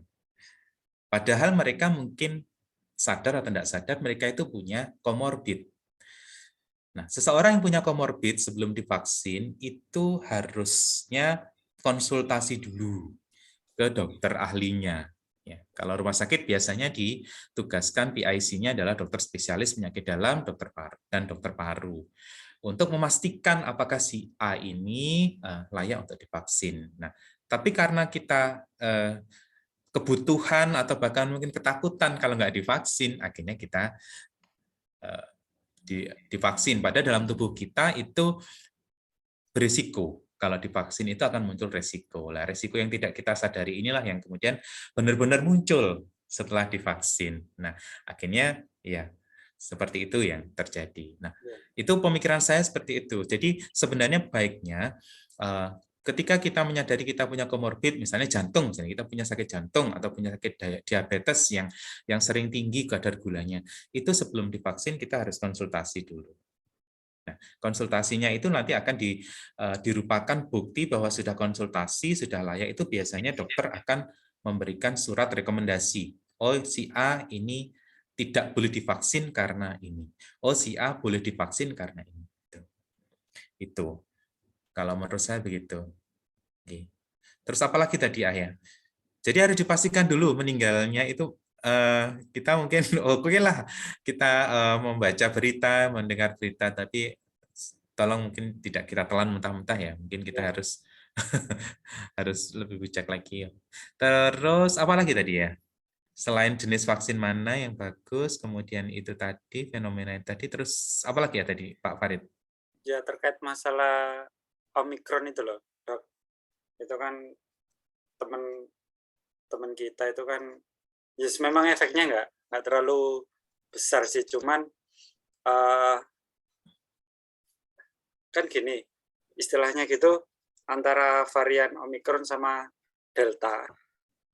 Padahal mereka mungkin sadar atau tidak sadar mereka itu punya komorbid. Nah, seseorang yang punya komorbid sebelum divaksin itu harusnya konsultasi dulu ke dokter ahlinya. Ya, kalau rumah sakit biasanya ditugaskan PIC-nya adalah dokter spesialis penyakit dalam, dokter paru dan dokter paru untuk memastikan apakah si A ini layak untuk divaksin. Nah, tapi karena kita kebutuhan atau bahkan mungkin ketakutan kalau nggak divaksin, akhirnya kita divaksin. Padahal dalam tubuh kita itu berisiko. Kalau divaksin itu akan muncul resiko. Nah, resiko yang tidak kita sadari inilah yang kemudian benar-benar muncul setelah divaksin. Nah, akhirnya ya seperti itu yang terjadi. Nah, itu pemikiran saya seperti itu. Jadi sebenarnya baiknya ketika kita menyadari kita punya komorbid, misalnya jantung, misalnya kita punya sakit jantung atau punya sakit diabetes yang sering tinggi kadar gulanya, itu sebelum divaksin kita harus konsultasi dulu. Nah, konsultasinya itu nanti akan dirupakan bukti bahwa sudah konsultasi, sudah layak, itu biasanya dokter akan memberikan surat rekomendasi. Oh, si A ini tidak boleh divaksin karena ini. Oh, si A boleh divaksin karena ini. Itu. Kalau menurut saya begitu. Oke. Terus apa lagi tadi ya? Jadi harus dipastikan dulu meninggalnya itu kita mungkin oke lah kita membaca berita, mendengar berita, tapi tolong mungkin tidak kita telan mentah-mentah ya. Mungkin kita harus harus lebih bijak lagi. Terus apa lagi tadi ya? Selain jenis vaksin mana yang bagus, kemudian itu tadi fenomena yang tadi, terus apa lagi ya tadi Pak Farid? Ya terkait masalah Omikron itu loh, Dok. Itu kan teman kita itu kan, yes, memang efeknya nggak terlalu besar sih, cuman kan gini, istilahnya gitu, antara varian Omikron sama Delta,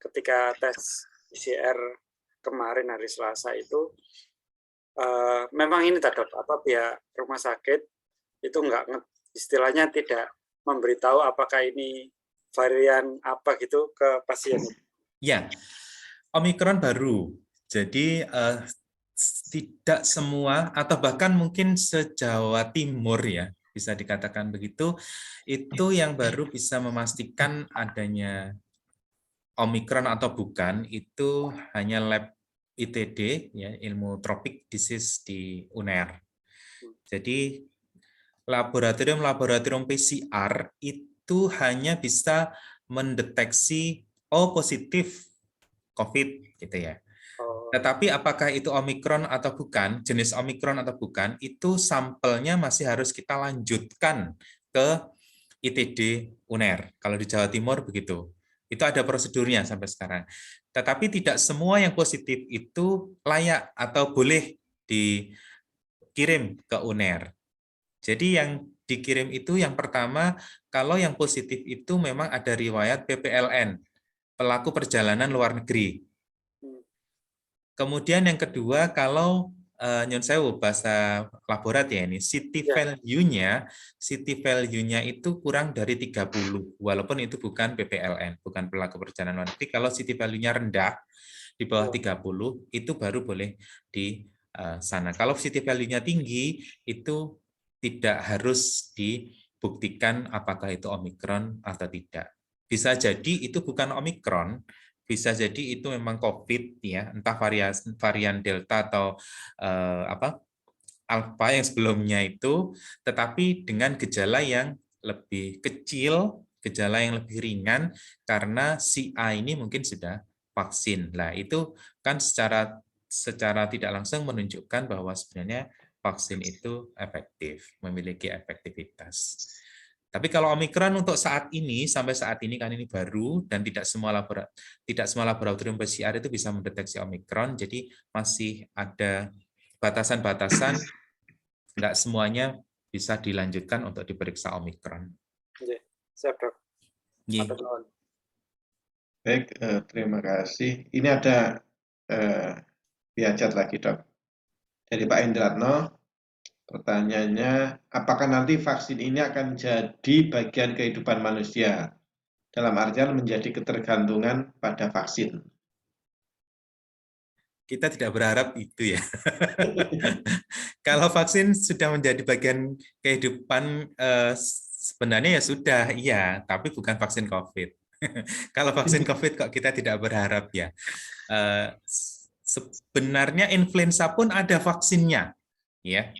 ketika tes PCR kemarin hari Selasa itu, memang ini Dok, pihak rumah sakit itu istilahnya tidak memberitahu apakah ini varian apa gitu ke pasien. Ya, Omikron baru. Jadi tidak semua atau bahkan mungkin se-Jawa Timur ya, bisa dikatakan begitu. Itu yang baru bisa memastikan adanya Omikron atau bukan, itu hanya lab ITD, ya, ilmu tropik disease di UNER. Jadi laboratorium PCR itu hanya bisa mendeteksi positif COVID gitu ya. Tetapi apakah itu Omikron atau bukan, jenis Omikron atau bukan, itu sampelnya masih harus kita lanjutkan ke ITD UNER. Kalau di Jawa Timur begitu. Itu ada prosedurnya sampai sekarang. Tetapi tidak semua yang positif itu layak atau boleh dikirim ke UNER. Jadi yang dikirim itu yang pertama, kalau yang positif itu memang ada riwayat PPLN, pelaku perjalanan luar negeri. Kemudian yang kedua, kalau nyon sewu bahasa laborat ya ini, city value-nya itu kurang dari 30, walaupun itu bukan PPLN, bukan pelaku perjalanan luar negeri. Kalau city value-nya rendah, di bawah 30, itu baru boleh di sana. Kalau city value-nya tinggi, itu tidak harus dibuktikan apakah itu Omikron atau tidak. Bisa jadi itu bukan Omikron, bisa jadi itu memang COVID ya, entah varian Delta atau Alpha yang sebelumnya itu, tetapi dengan gejala yang lebih kecil, gejala yang lebih ringan karena si A ini mungkin sudah vaksin. Nah, itu kan secara tidak langsung menunjukkan bahwa sebenarnya vaksin itu efektif, memiliki efektivitas. Tapi kalau Omikron untuk saat ini, sampai saat ini kan ini baru, dan tidak semua laboratorium PCR itu bisa mendeteksi Omikron, jadi masih ada batasan-batasan, tidak semuanya bisa dilanjutkan untuk diperiksa Omikron. Siap, Dok. Baik, terima kasih. Ini ada via chat lagi, Dok. Dari Pak Indratno, pertanyaannya, apakah nanti vaksin ini akan jadi bagian kehidupan manusia? Dalam artian menjadi ketergantungan pada vaksin. Kita tidak berharap itu ya. Kalau vaksin sudah menjadi bagian kehidupan, sebenarnya ya sudah, iya, tapi bukan vaksin COVID. Kalau vaksin COVID kok kita tidak berharap ya. Sebenarnya influenza pun ada vaksinnya, ya.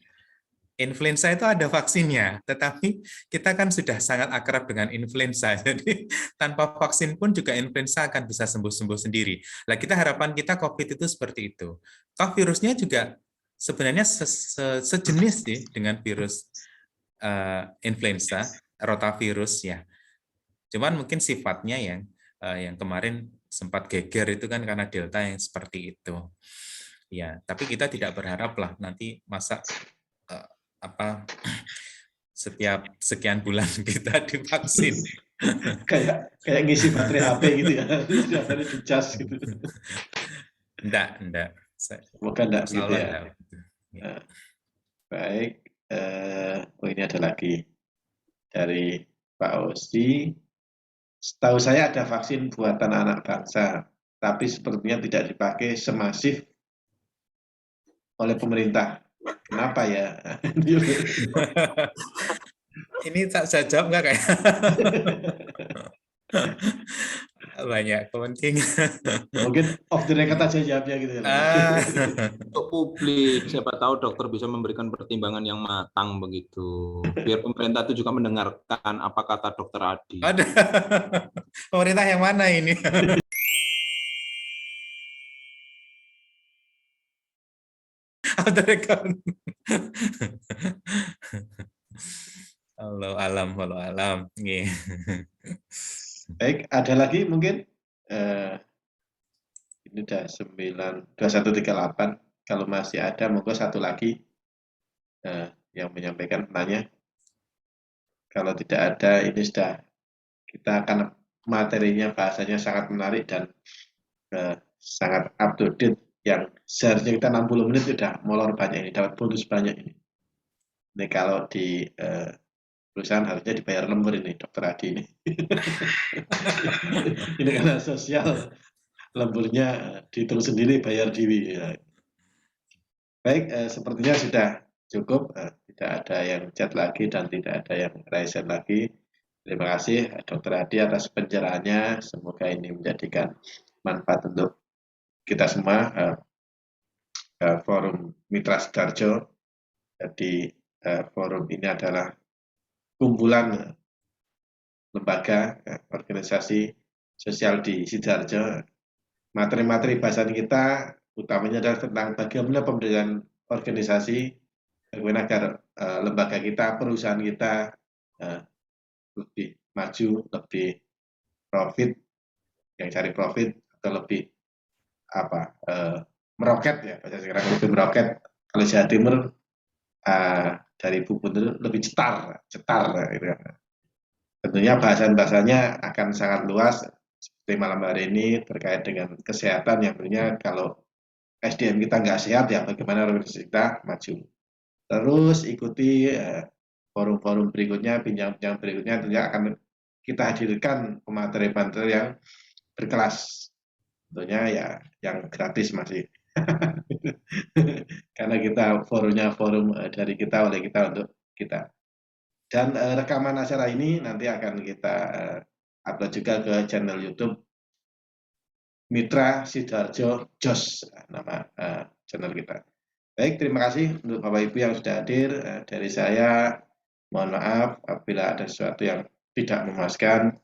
Influenza itu ada vaksinnya, tetapi kita kan sudah sangat akrab dengan influenza, jadi tanpa vaksin pun juga influenza akan bisa sembuh-sembuh sendiri. Nah, harapan kita COVID itu seperti itu. Toh virusnya juga sebenarnya sejenis sih dengan virus influenza, rotavirus ya. Cuman mungkin sifatnya yang kemarin sempat geger itu kan karena Delta yang seperti itu. Ya, tapi kita tidak berharap lah nanti masa setiap sekian bulan kita divaksin. kayak ngisi baterai HP gitu ya, setiap hari dicas gitu. Enggak. Semoga enggak gitu ya. Ya. Baik, ini ada lagi dari Pak Osi. Setahu saya ada vaksin buatan anak bangsa, tapi sepertinya tidak dipakai semasif oleh pemerintah. Kenapa ya? Ini saya jawab nggak kayak? Banyak kepentingan. Mungkin off the record aja jawabnya gitu ya. Untuk publik, siapa tahu dokter bisa memberikan pertimbangan yang matang begitu. Biar pemerintah itu juga mendengarkan apa kata dokter Adi. Ada. Pemerintah yang mana ini? Off the record. Walau alam. Baik, ada lagi mungkin ini udah 2138. Kalau masih ada, monggo satu lagi yang menyampaikan penanya. Kalau tidak ada, ini sudah kita akan materinya bahasanya sangat menarik dan sangat up to date. Yang seharusnya kita 60 menit sudah molor banyak ini, dapat bonus banyak ini. Ini kalau di perusahaan harusnya dibayar lembur ini, Dokter Adi ini. Ini karena sosial, lemburnya dihitung sendiri, bayar diwi. Ya. Baik, sepertinya sudah cukup, tidak ada yang chat lagi dan tidak ada yang raise hand lagi. Terima kasih Dr. Adi atas pencerahannya. Semoga ini menjadikan manfaat untuk kita semua. Forum Mitra Sidoarjo. Jadi forum ini adalah kumpulan lembaga, organisasi sosial di Sidoarjo. Materi-materi bahasan kita utamanya adalah tentang bagaimana pemberdayaan organisasi, bagaimana agar lembaga kita, perusahaan kita lebih maju, lebih profit, yang cari profit atau lebih meroket ya, bahasa sekarang lebih meroket. Kalau Jawa Timur dari Bu Putri lebih cetar gitu ya. Tentunya bahasan-bahasanya akan sangat luas seperti malam hari ini terkait dengan kesehatan yang tentunya kalau SDM kita nggak sehat ya bagaimana organisasi kita maju. Terus ikuti forum-forum berikutnya, bincang-bincang berikutnya tentunya akan kita hadirkan pemateri-pemateri yang berkelas. Tentunya ya yang gratis masih. Karena kita forumnya forum dari kita, oleh kita, untuk kita. Dan rekaman acara ini nanti akan kita upload juga ke channel YouTube Mitra Sidoarjo JOS, nama channel kita. Baik, terima kasih untuk Bapak Ibu yang sudah hadir. Dari saya, mohon maaf apabila ada sesuatu yang tidak memuaskan.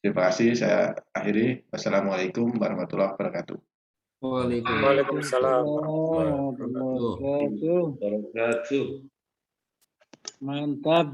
Terima kasih, saya akhiri. Wassalamualaikum warahmatullahi wabarakatuh. Waalaikumsalam. Wabarakatuh. Mantap.